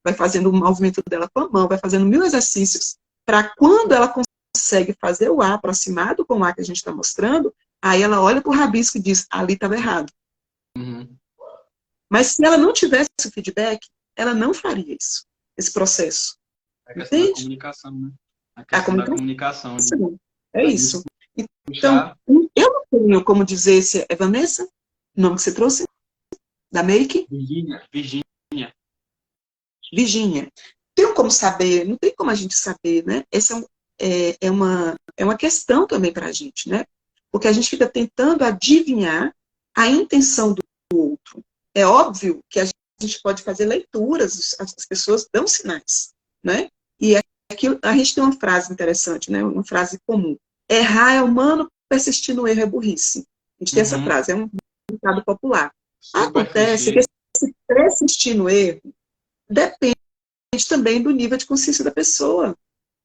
S1: vai fazendo o movimento dela com a mão, vai fazendo 1000 exercícios, para quando ela consegue fazer o A aproximado com o A que a gente está mostrando, aí ela olha para o rabisco e diz, ali estava errado.
S2: Uhum.
S1: Mas se ela não tivesse o feedback, ela não faria isso, esse processo.
S2: É a questão da comunicação, né? A questão da comunicação.
S1: É isso. Então, eu não tenho como dizer se é Vanessa, o nome que você trouxe, da Make? Virgínia. Tem como saber, não tem como a gente saber, né? Essa é uma questão também para a gente, né? Porque a gente fica tentando adivinhar a intenção do outro. É óbvio que a gente pode fazer leituras, as pessoas dão sinais, né? E aqui a gente tem uma frase interessante, né? Uma frase comum. Errar é humano, persistir no erro é burrice. A gente tem essa frase, é um ditado popular. Acontece que esse persistir no erro depende também do nível de consciência da pessoa.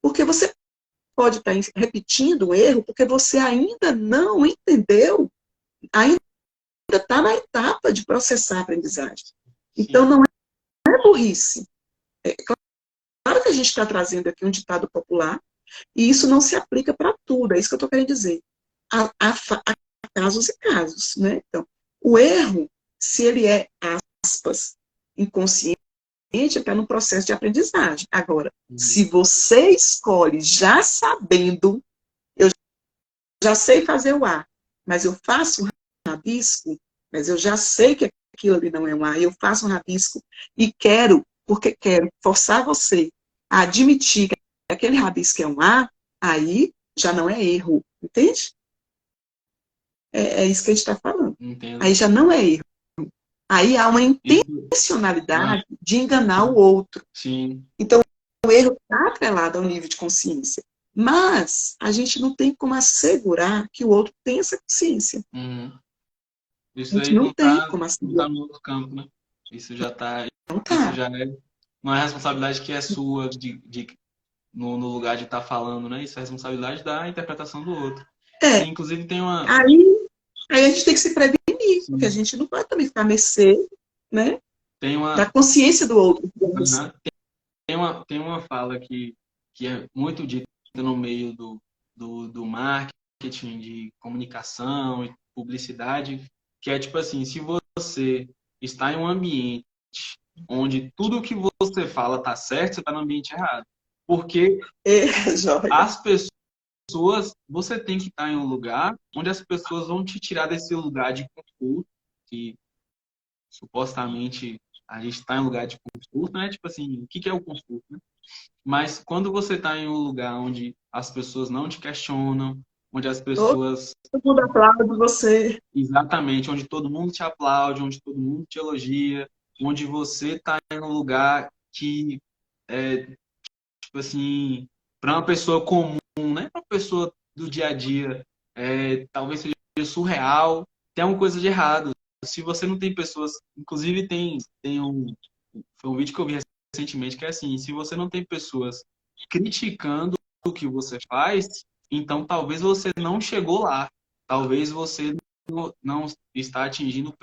S1: Porque você pode estar repetindo o erro porque você ainda não entendeu, ainda está na etapa de processar a aprendizagem. Então, não é burrice. É claro que a gente está trazendo aqui um ditado popular, e isso não se aplica para tudo, é isso que eu estou querendo dizer. Há casos e casos, né? Então, o erro, se ele é, aspas, inconsciente, está no processo de aprendizagem. Agora, se você escolhe já sabendo, eu já sei fazer o A, mas eu faço um rabisco, mas eu já sei que aquilo ali não é um A, eu faço um rabisco e quero, porque quero forçar você a admitir que aquele rabisco é um A, aí já não é erro, entende? É isso que a gente está falando.
S2: Entendo.
S1: Aí já não é erro. Aí há uma intencionalidade de enganar o outro.
S2: Sim.
S1: Então, o erro está atrelado ao nível de consciência. Mas a gente não tem como assegurar que o outro tem essa consciência.
S2: Uhum. Isso
S1: A gente
S2: aí
S1: não tem
S2: tá,
S1: como
S2: não
S1: assegurar.
S2: tá no outro campo, né? Isso já tá.
S1: Não tá.
S2: Isso já é uma responsabilidade que é sua no lugar de estar falando, né? Isso é responsabilidade da interpretação do outro.
S1: É.
S2: E, inclusive tem uma.
S1: Aí a gente tem que se prevenir, porque a gente não pode também ficar à mercê, né? Da consciência do outro.
S2: Tem uma fala que é muito dita no meio do marketing, de comunicação e publicidade, que é tipo assim, se você está em um ambiente onde tudo o que você fala está certo, você está no ambiente errado. Porque as pessoas, você tem que estar em um lugar onde as pessoas vão te tirar desse lugar de conforto, que supostamente a gente está em um lugar de conforto, né? Tipo assim, o que é o conforto, né? Mas quando você está em um lugar onde as pessoas não te questionam, onde as pessoas...
S1: Todo mundo aplaude você.
S2: Exatamente, onde todo mundo te aplaude, onde todo mundo te elogia, onde você está em um lugar que é, tipo assim, para uma pessoa comum, né? Para uma pessoa do dia a dia, talvez seja surreal, tem alguma coisa de errado. Se você não tem pessoas, inclusive foi um vídeo que eu vi recentemente que é assim, se você não tem pessoas criticando o que você faz, então talvez você não chegou lá, talvez você não está atingindo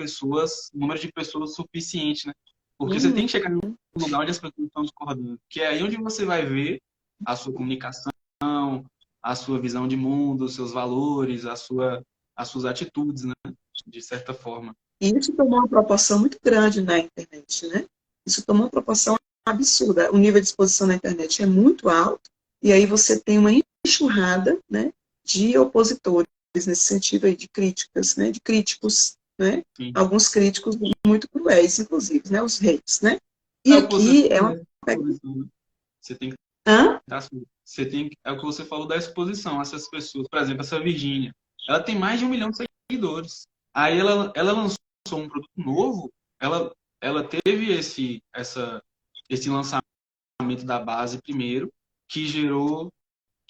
S2: número de pessoas suficiente, né? Porque você tem que chegar num lugar onde as pessoas estão discordando, que é aí onde você vai ver a sua comunicação, a sua visão de mundo, os seus valores, as suas atitudes, né? De certa forma.
S1: E isso tomou uma proporção muito grande na internet, né? Isso tomou uma proporção absurda. O nível de exposição na internet é muito alto, e aí você tem uma enxurrada, né, de opositores nesse sentido aí, de críticas, né, de críticos, né? Sim. Alguns críticos muito cruéis, inclusive, né, os hates, né? E aqui é uma
S2: exposição, né? Você tem que
S1: Hã?
S2: você tem, é o que você falou da exposição, essas pessoas, por exemplo, essa Virgínia, ela tem mais de 1 milhão de seguidores. Aí ela lançou um produto novo, ela teve esse lançamento da base primeiro, que gerou,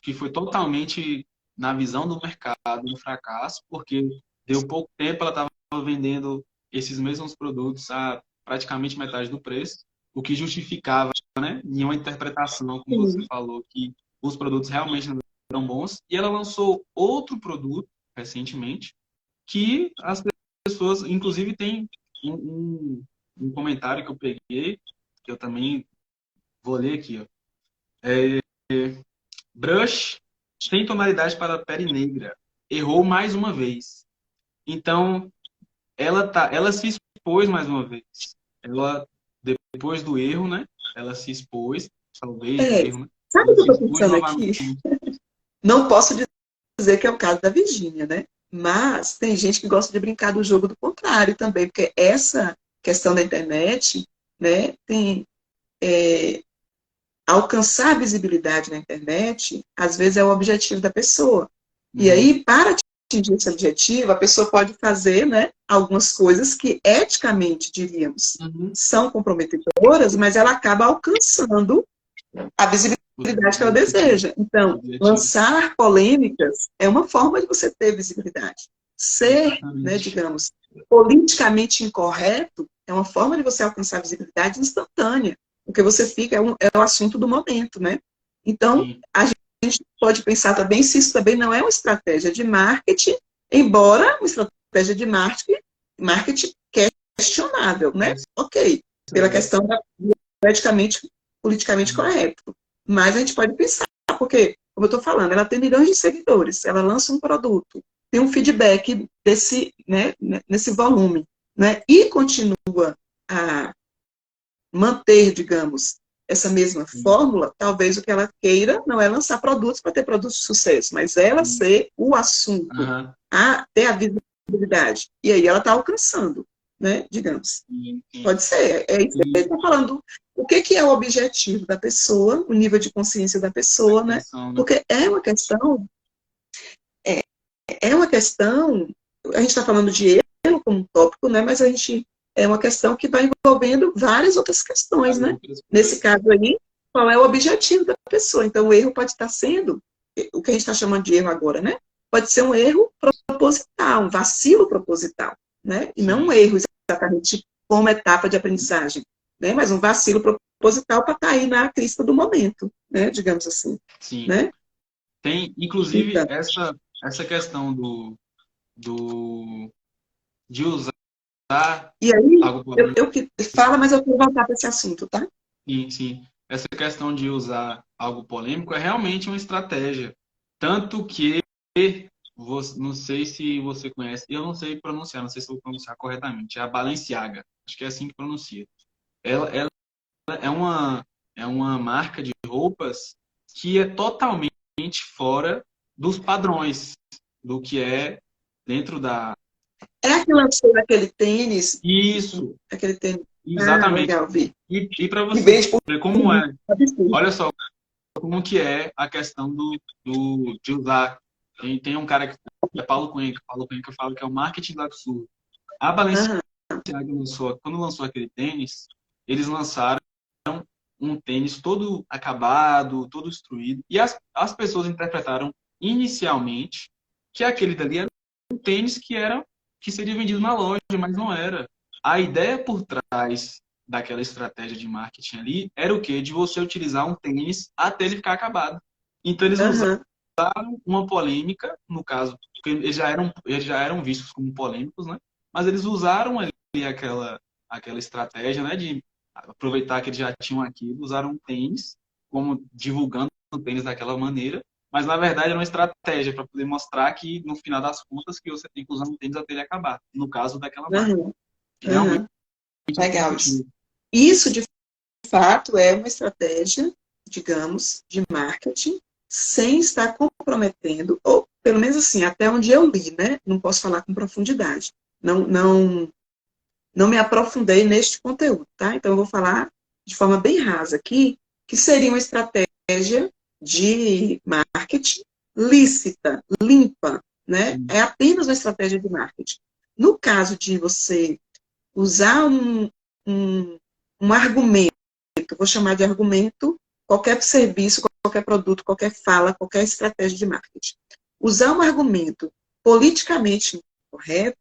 S2: que foi totalmente, na visão do mercado, um fracasso, porque deu pouco tempo, ela estava vendendo esses mesmos produtos a praticamente metade do preço, o que justificava, né, em uma interpretação, como você
S1: Sim.
S2: falou, que os produtos realmente não eram bons, e ela lançou outro produto recentemente, que as pessoas, inclusive tem um comentário que eu peguei, que eu também vou ler aqui, ó. Brush sem tonalidade para a pele negra. Errou mais uma vez. Então, ela se expôs mais uma vez. Ela, depois do erro, né? Ela se expôs, talvez do
S1: É,
S2: erro, né?
S1: sabe o
S2: Ela
S1: que eu
S2: se
S1: estou
S2: expôs
S1: pensando
S2: novamente.
S1: aqui? Não posso dizer que é o caso da Virgínia, né? Mas tem gente que gosta de brincar do jogo do contrário também, porque essa questão da internet, né, tem alcançar a visibilidade na internet, às vezes é o objetivo da pessoa. E
S2: Uhum.
S1: aí, para atingir esse objetivo, a pessoa pode fazer, né, algumas coisas que eticamente, diríamos,
S2: Uhum.
S1: são comprometedoras, mas ela acaba alcançando a visibilidade que ela deseja. Então,
S2: Objetivo.
S1: lançar polêmicas é uma forma de você ter visibilidade. Ser, né,
S2: Exatamente.
S1: digamos, politicamente incorreto é uma forma de você alcançar visibilidade instantânea, porque você fica, é o assunto do momento, né? Então,
S2: Sim.
S1: a gente pode pensar também se isso também não é uma estratégia de marketing, embora uma estratégia de marketing questionável, né? Ok, pela questão da eticamente, politicamente
S2: Uhum.
S1: correto. Mas a gente pode pensar, porque, como eu estou falando, ela tem milhões de seguidores, ela lança um produto, tem um feedback desse, né, nesse volume, né, e continua a manter, digamos, essa mesma fórmula, talvez o que ela queira não é lançar produtos para ter produtos de sucesso, mas ela
S2: Sim.
S1: ser o assunto,
S2: Uhum.
S1: ter a visibilidade. E aí ela está alcançando, né, digamos.
S2: Sim, sim.
S1: Pode ser, é isso que ele está falando. O que é o objetivo da pessoa, o nível de consciência da
S2: A
S1: pessoa, né?
S2: intenção, né?
S1: Porque é, é uma questão, a gente está falando de erro como tópico, né? Mas a gente é uma questão que vai envolvendo várias outras questões,
S2: Várias
S1: né?
S2: outras
S1: Nesse
S2: coisas.
S1: caso aí, qual é o objetivo da pessoa? Então, o erro pode estar sendo, o que a gente está chamando de erro agora, né? Pode ser um erro proposital, um vacilo proposital, né? E não um
S2: Sim,
S1: erro exatamente como etapa de aprendizagem, né? Mas um vacilo proposital para estar aí na crista do momento, né? Digamos assim,
S2: sim.
S1: né?
S2: Tem, inclusive,
S1: Então,
S2: essa questão de usar
S1: e aí,
S2: algo polêmico.
S1: eu que fala, mas eu vou voltar para esse assunto, tá?
S2: Sim, sim. Essa questão de usar algo polêmico é realmente uma estratégia. Tanto que, não sei se você conhece, eu não sei pronunciar, não sei se eu vou pronunciar corretamente, é a Balenciaga. Acho que é assim que pronuncia. Ela é uma marca de roupas que é totalmente fora dos padrões do que é dentro da.
S1: É a que lançou
S2: Isso,
S1: aquele tênis. Ah,
S2: exatamente.
S1: legal, vi.
S2: E para
S1: Que
S2: você
S1: vende por
S2: ver como é,
S1: absurdo.
S2: olha só como que é a questão de usar. Tem um cara que é Paulo Cunha que fala que é o marketing do absurdo. A Balenciaga
S1: Aham,
S2: quando lançou aquele tênis, eles lançaram um tênis todo acabado, todo destruído, e as pessoas interpretaram inicialmente que aquele dali era um tênis que seria vendido na loja, mas não era. A ideia por trás daquela estratégia de marketing ali era o quê? De você utilizar um tênis até ele ficar acabado. Então eles usaram
S1: aham,
S2: uma polêmica, no caso, porque eles já eram vistos como polêmicos, né? Mas eles usaram ali aquela estratégia, né, de aproveitar que eles já tinham aquilo, usaram um tênis, como divulgando o tênis daquela maneira, mas na verdade era uma estratégia para poder mostrar que no final das contas que você tem que usar um tênis até ele acabar, no caso daquela marca.
S1: aham,
S2: Realmente
S1: aham.
S2: é
S1: Legal isso.
S2: positivo.
S1: Isso, de fato, é uma estratégia, digamos, de marketing, sem estar comprometendo, ou pelo menos assim, até onde eu li, né? Não posso falar com profundidade. Não me aprofundei neste conteúdo, tá? Então, eu vou falar de forma bem rasa aqui, que seria uma estratégia de marketing lícita, limpa, né?
S2: Sim.
S1: É apenas uma estratégia de marketing. No caso de você usar um argumento, eu vou chamar de argumento, qualquer serviço, qualquer produto, qualquer fala, qualquer estratégia de marketing. Usar um argumento politicamente correto,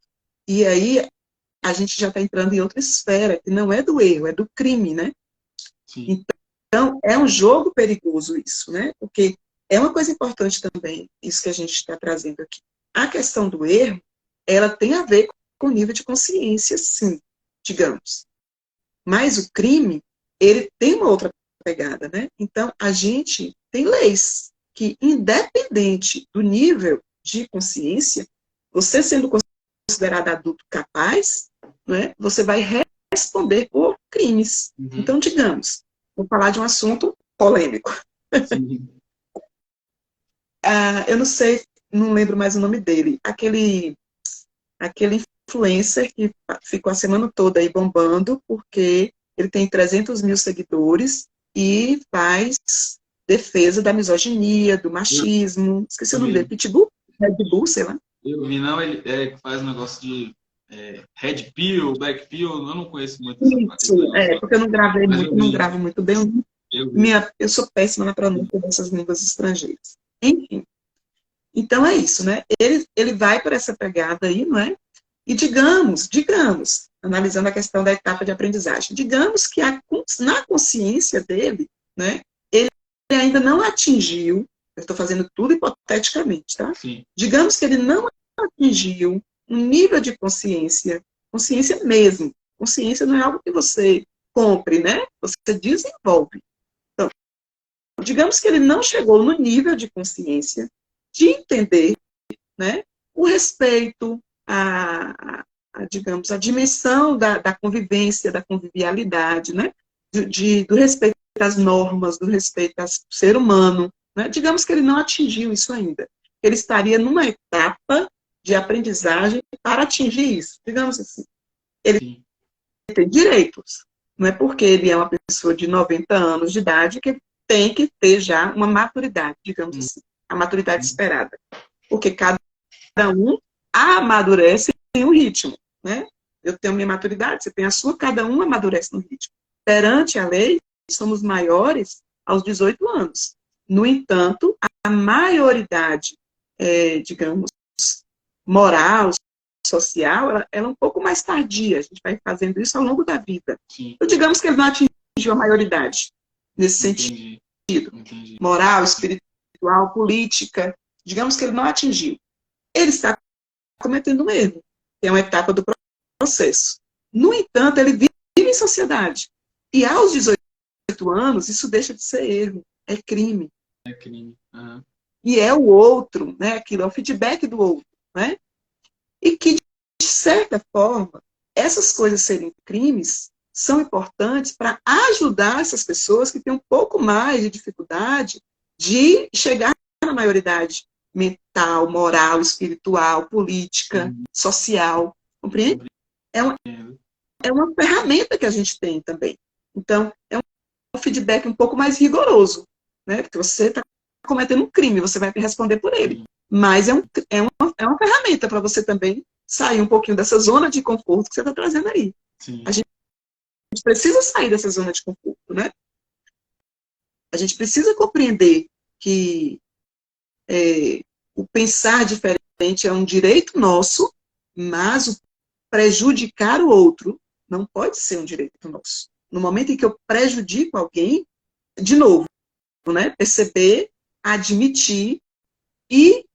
S1: e aí a gente já está entrando em outra esfera, que não é do erro, é do crime, né?
S2: Sim.
S1: Então, é um jogo perigoso isso, né? Porque é uma coisa importante também, isso que a gente está trazendo aqui. A questão do erro, ela tem a ver com o nível de consciência, sim, digamos. Mas o crime, ele tem uma outra pegada, né? Então, a gente tem leis que, independente do nível de consciência, você sendo considerado adulto capaz, né, você vai responder por crimes.
S2: Uhum.
S1: Então, digamos, vou falar de um assunto polêmico.
S2: Sim.
S1: Eu não sei, não lembro mais o nome dele. Aquele influencer que ficou a semana toda aí bombando, porque ele tem 300 mil seguidores e faz defesa da misoginia, do
S2: Eu,
S1: machismo. Esqueci o
S2: eu
S1: nome dele,
S2: vi,
S1: Pitbull? Red Bull, sei lá.
S2: eu vi, não, ele faz um negócio de Red Pill, Black Pill, eu não conheço muito esse
S1: Isso,
S2: negócio lá.
S1: porque eu não gravei
S2: Mas
S1: muito,
S2: eu
S1: não
S2: vi,
S1: gravo muito bem.
S2: eu vi.
S1: Eu sou péssima na pronúncia dessas línguas estrangeiras. Enfim, então é isso, né? Ele vai por essa pegada aí, não é? E digamos, analisando a questão da etapa de aprendizagem, digamos que na consciência dele, né, ele ainda não atingiu, eu estou fazendo tudo hipoteticamente, tá?
S2: Sim.
S1: Digamos que ele não atingiu um nível de consciência, consciência mesmo. Consciência não é algo que você compre, né? Você desenvolve. Então, digamos que ele não chegou no nível de consciência de entender, né, o respeito, digamos, a dimensão da convivência, da convivialidade, né, do respeito às normas, do respeito ao ser humano. Né? Digamos que ele não atingiu isso ainda. Ele estaria numa etapa de aprendizagem para atingir isso. Digamos assim, ele
S2: Sim.
S1: tem direitos. Não é porque ele é uma pessoa de 90 anos de idade que tem que ter já uma maturidade, digamos assim, a maturidade esperada. Porque cada um amadurece em um ritmo, né? Eu tenho minha maturidade, você tem a sua, cada um amadurece no ritmo. Perante a lei, somos maiores aos 18 anos. No entanto, a maioridade, digamos, moral, social, ela é um pouco mais tardia. A gente vai fazendo isso ao longo da vida.
S2: Sim.
S1: Então, digamos que ele não atingiu a maioridade nesse sentido.
S2: Entendi.
S1: Moral, espiritual, política. Digamos que ele não atingiu. Ele está cometendo um erro, que é uma etapa do processo. No entanto, ele vive em sociedade. E aos 18 anos, isso deixa de ser erro, é crime.
S2: É crime. Uhum.
S1: E é o outro, né? Aquilo é o feedback do outro, né? E que, de certa forma, essas coisas serem crimes são importantes para ajudar essas pessoas que têm um pouco mais de dificuldade de chegar na maioridade mental, moral, espiritual, política, social. Compreende? É uma ferramenta que a gente tem também. Então, é um feedback um pouco mais rigoroso, né? Porque você está cometendo um crime, você vai responder por ele. Mas é uma ferramenta para você também sair um pouquinho dessa zona de conforto que você está trazendo aí.
S2: Sim.
S1: A gente precisa sair dessa zona de conforto, né? A gente precisa compreender que o pensar diferente é um direito nosso, mas o prejudicar o outro não pode ser um direito nosso. No momento em que eu prejudico alguém, de novo, né, perceber, admitir e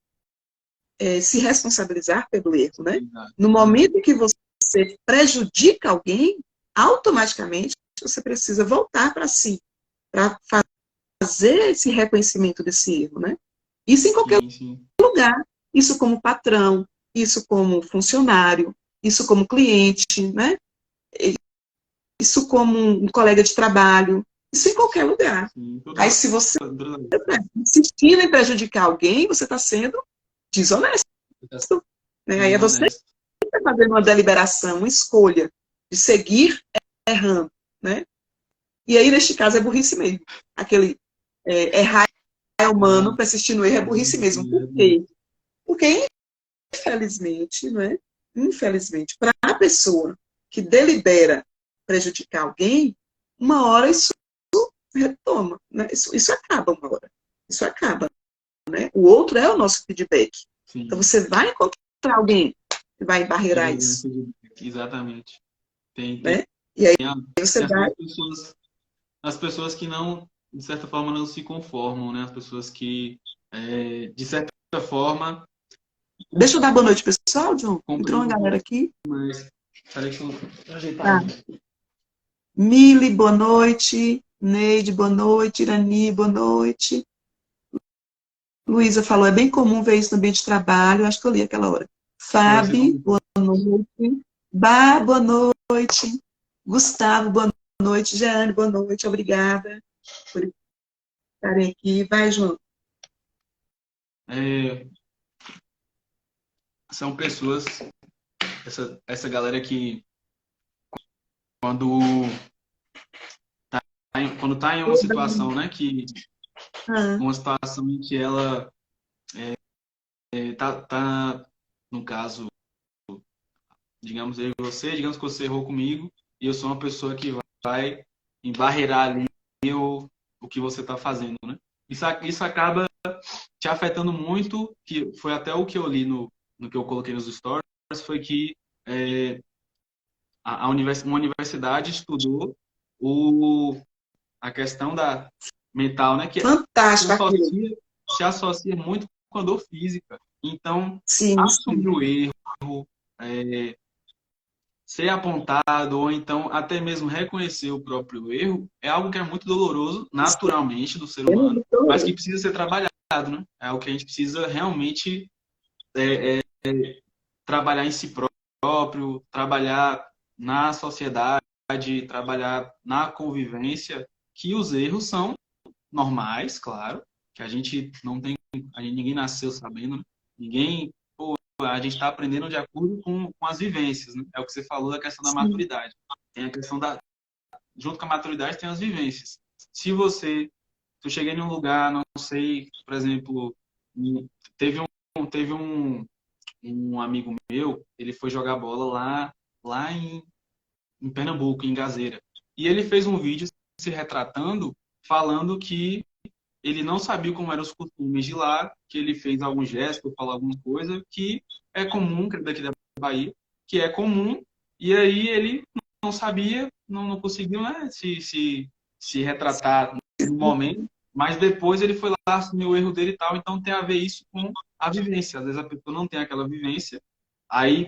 S1: se responsabilizar pelo erro. Né? No momento em que você prejudica alguém, automaticamente você precisa voltar para si, para fazer esse reconhecimento desse erro. Né? Isso em qualquer lugar. Isso como patrão, isso como funcionário, isso como cliente, né? Isso como um colega de trabalho, isso em qualquer lugar. Aí, se você insistir em prejudicar alguém, você está sendo desonesto. Né? Aí é você que está fazendo uma deliberação, uma escolha de seguir errando. Né? E aí, neste caso, é burrice mesmo. Aquele errar é humano, persistir no erro é burrice mesmo. Por quê? Porque, infelizmente, não é? Infelizmente, para a pessoa que delibera prejudicar alguém, uma hora isso retoma, né? Isso acaba uma hora. Isso acaba, né? O outro é o nosso feedback.
S2: Sim.
S1: Então, você vai encontrar alguém que vai embarrear isso.
S2: Exatamente. Tem,
S1: Né? E aí você
S2: tem
S1: vai...
S2: as pessoas que não, de certa forma, não se conformam, né? As pessoas que, de certa forma...
S1: Deixa eu dar boa noite, pessoal, John. Entrou uma
S2: compreendem,
S1: galera aqui.
S2: mas... Peraí que eu vou ajeitar.
S1: Mili, boa noite. Neide, boa noite. Irani, boa noite. Luísa falou, é bem comum ver isso no ambiente de trabalho. Acho que eu li aquela hora. Fábio, boa noite. Bá, boa noite. Gustavo, boa noite. Jeane, boa noite. Obrigada por estarem aqui. Vai, João.
S2: São pessoas, essa galera que quando tá em uma situação, né, que uma situação em que ela tá, no caso, digamos digamos que você errou comigo e eu sou uma pessoa que vai embarrear ali o que você está fazendo, né? Isso acaba te afetando muito, que foi até o que eu li no que eu coloquei nos stories, foi que uma universidade estudou a questão da mental, né? Que
S1: Fantástico
S2: se associa muito com a dor física. Então,
S1: sim,
S2: assumir o erro, ser apontado, ou então até mesmo reconhecer o próprio erro, é algo que é muito doloroso, naturalmente, do ser humano, mas que precisa ser trabalhado, né? É algo que a gente precisa realmente trabalhar em si próprio, trabalhar na sociedade, trabalhar na convivência, que os erros são normais, claro, que a gente não tem, ninguém nasceu sabendo, né? Ninguém, a gente está aprendendo de acordo com as vivências, né? É o que você falou da questão da maturidade. Tem a questão junto com a maturidade tem as vivências. Se eu cheguei em um lugar, não sei, por exemplo, teve um amigo meu, ele foi jogar bola lá em Pernambuco, em Gazeira. E ele fez um vídeo se retratando, falando que ele não sabia como eram os costumes de lá, que ele fez algum gesto, falou alguma coisa que é comum, que é daqui da Bahia, que é comum, e aí ele não sabia, não conseguiu, né, se retratar no momento, mas depois ele foi lá, assumiu o erro dele e tal, então tem a ver isso com a vivência. Às vezes a pessoa não tem aquela vivência, aí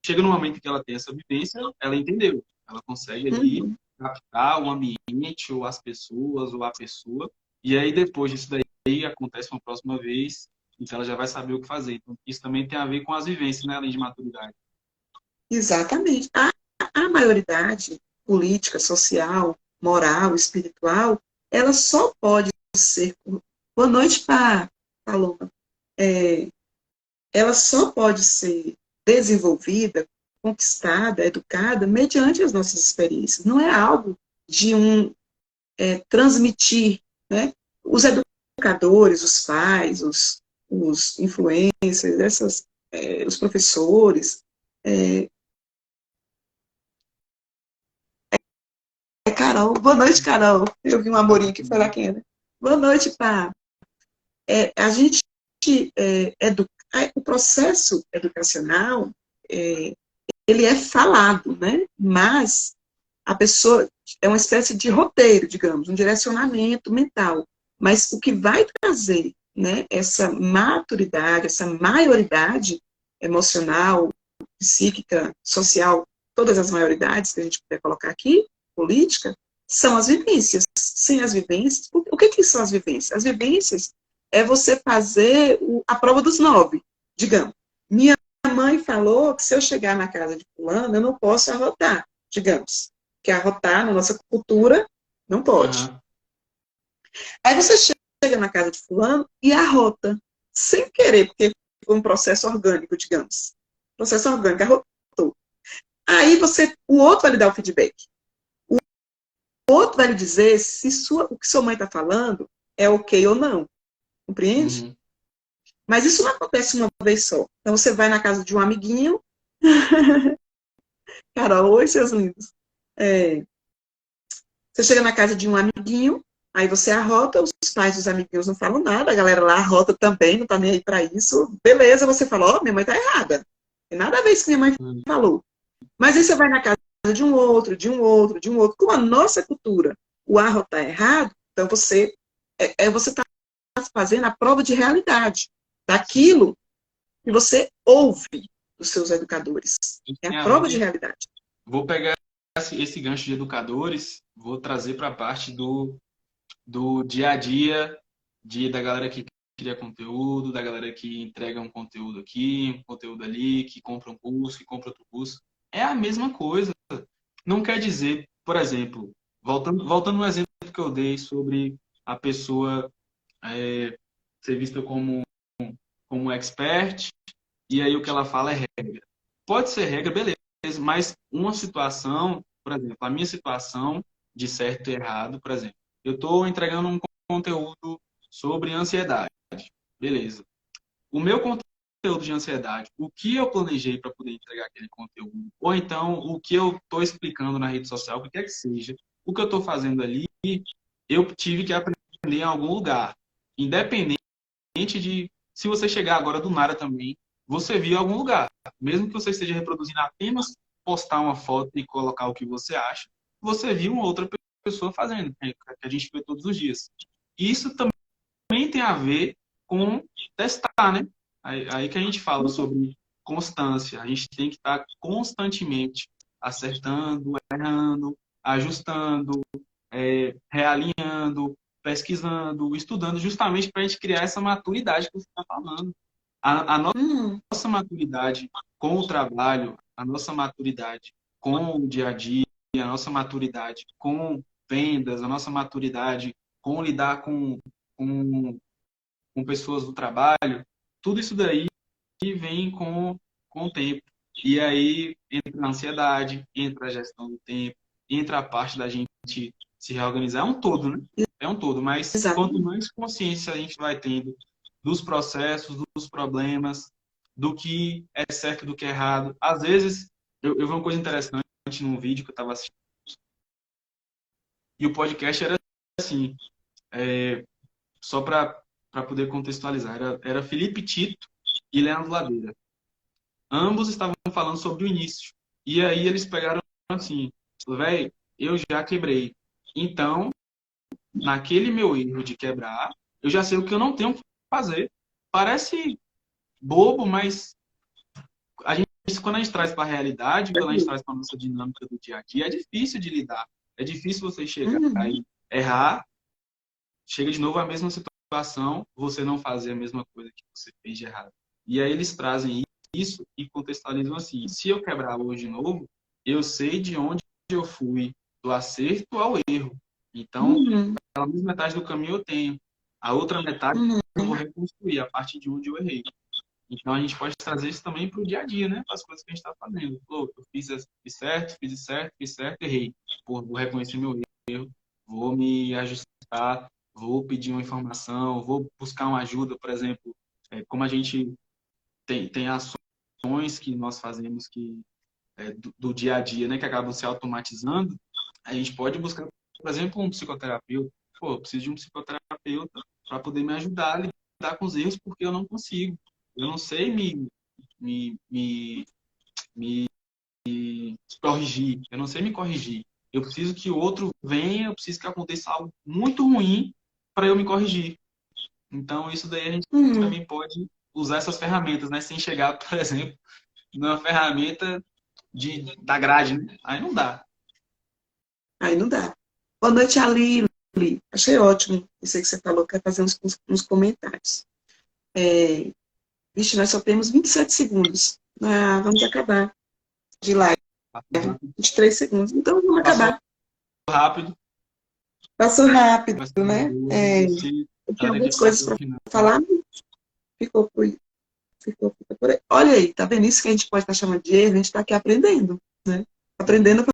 S2: chega no momento que ela tem essa vivência, ela entendeu, ela consegue ali captar o ambiente, ou as pessoas, ou a pessoa, e aí depois disso daí acontece uma próxima vez, então ela já vai saber o que fazer. Então isso também tem a ver com as vivências, né, além de maturidade.
S1: Exatamente. A maioridade política, social, moral, espiritual, ela só pode ser... Boa noite, Paloma. Ela só pode ser desenvolvida, conquistada, educada, mediante as nossas experiências. Não é algo de transmitir, né? Os educadores, os pais, os influencers, os professores, Carol. Boa noite, Carol. Eu vi um amorinho que foi lá quem era. Boa noite, Pá. A gente o processo educacional, ele é falado, né? Mas a pessoa é uma espécie de roteiro, digamos, um direcionamento mental. Mas o que vai trazer, né, essa maturidade, essa maioridade emocional, psíquica, social, todas as maioridades que a gente puder colocar aqui, política, são as vivências. Sem as vivências, o que são as vivências? As vivências é você fazer a prova dos 9, digamos. Minha mãe falou que se eu chegar na casa de fulano, eu não posso arrotar, digamos. Que arrotar, na nossa cultura, não pode. Aí você chega na casa de fulano e arrota, sem querer, porque foi um processo orgânico, digamos. Processo orgânico, arrotou. Aí o outro vai lhe dar o feedback. outro vai lhe dizer se o que sua mãe está falando é ok ou não. Compreende?
S2: Uhum.
S1: Mas isso não acontece uma vez só. Então você vai na casa de um amiguinho. Carol, oi, seus lindos. É, você chega na casa de um amiguinho, aí você arrota, os pais dos amiguinhos não falam nada, a galera lá arrota também, não tá nem aí pra isso. Beleza, você fala, ó, minha mãe tá errada. Não tem nada a ver com isso que minha mãe falou. Mas aí você vai na casa de um outro, de um outro, de um outro. Com a nossa cultura, o arrotar errado, então você está fazendo a prova de realidade daquilo que você ouve dos seus educadores. É
S2: Tem
S1: a
S2: a
S1: prova de
S2: ver.
S1: realidade.
S2: Vou pegar esse gancho de educadores, vou trazer para a parte do dia a dia da galera que cria conteúdo, da galera que entrega um conteúdo aqui, um conteúdo ali, que compra um curso, que compra outro curso. É a mesma coisa. Não quer dizer, por exemplo, voltando no exemplo que eu dei sobre a pessoa ser vista como expert, e aí o que ela fala é regra. Pode ser regra, beleza, mas uma situação, por exemplo, a minha situação de certo e errado, por exemplo, eu estou entregando um conteúdo sobre ansiedade, beleza. O meu conteúdo de ansiedade, o que eu planejei para poder entregar aquele conteúdo, ou então o que eu estou explicando na rede social, o que quer que seja, o que eu estou fazendo ali, eu tive que aprender em algum lugar, independente de se você chegar agora do nada também, você viu em algum lugar. Mesmo que você esteja reproduzindo apenas postar uma foto e colocar o que você acha, você viu uma outra pessoa fazendo, que a gente vê todos os dias. Isso também tem a ver com testar, né? Aí que a gente fala sobre constância. A gente tem que estar constantemente acertando, errando, ajustando, realinhando, pesquisando, estudando, justamente para a gente criar essa maturidade que você está falando. A nossa maturidade com o trabalho, a nossa maturidade com o dia a dia, a nossa maturidade com vendas, a nossa maturidade com lidar com pessoas do trabalho, tudo isso daí vem com o tempo. E aí entra a ansiedade, entra a gestão do tempo, entra a parte da gente se reorganizar. É um todo, né? É um todo. Mas quanto
S1: Exatamente.
S2: mais consciência a gente vai tendo dos processos, dos problemas, do que é certo, do que é errado. Às vezes, eu vi uma coisa interessante num vídeo que eu estava assistindo, e o podcast era assim, só para poder contextualizar, era Felipe Tito e Leandro Ladeira. Ambos estavam falando sobre o início. E aí eles pegaram assim, velho, eu já quebrei. Então, naquele meu erro de quebrar, eu já sei o que eu não tenho que fazer. Parece bobo, mas quando a gente traz para a realidade, quando a gente traz para a nossa dinâmica do dia a dia, é difícil de lidar. É difícil você chegar e errar, chega de novo a mesma situação, você não fazer a mesma coisa que você fez de errado. E aí eles trazem isso e contextualizam assim: se eu quebrar hoje de novo, eu sei de onde eu fui, do acerto ao erro. Então, pelo menos metade do caminho eu tenho. A outra metade eu vou reconstruir a partir de onde eu errei. Então, a gente pode trazer isso também para o dia a dia, né? Para as coisas que a gente está fazendo. Pô, eu fiz certo, fiz certo, errei. Pô, vou reconhecer meu erro, vou me ajustar, vou pedir uma informação, vou buscar uma ajuda, por exemplo. Como a gente tem ações que nós fazemos do dia a dia, né, que acabam se automatizando, a gente pode buscar, por exemplo, um psicoterapeuta. Pô, eu preciso de um psicoterapeuta para poder me ajudar a lidar com os erros, porque eu não consigo. Eu não sei me corrigir. Eu não sei me corrigir. Eu preciso que o outro venha, eu preciso que aconteça algo muito ruim para eu me corrigir. Então, isso daí a gente também pode usar essas ferramentas, né? Sem chegar, por exemplo, numa ferramenta da grade, né? Aí não dá.
S1: Aí não dá. Boa noite, Aline. Achei ótimo isso aí que você falou, quer fazer uns comentários. Vixe, nós só temos 27 segundos. Ah, vamos acabar de live. 23 segundos. Então, vamos acabar.
S2: Rápido.
S1: Passou rápido, né? Eu tinha
S2: tá
S1: algumas coisas para falar, ficou por aí. Olha aí, tá vendo isso que a gente pode estar chamando de erro? A gente está aqui aprendendo, né? Aprendendo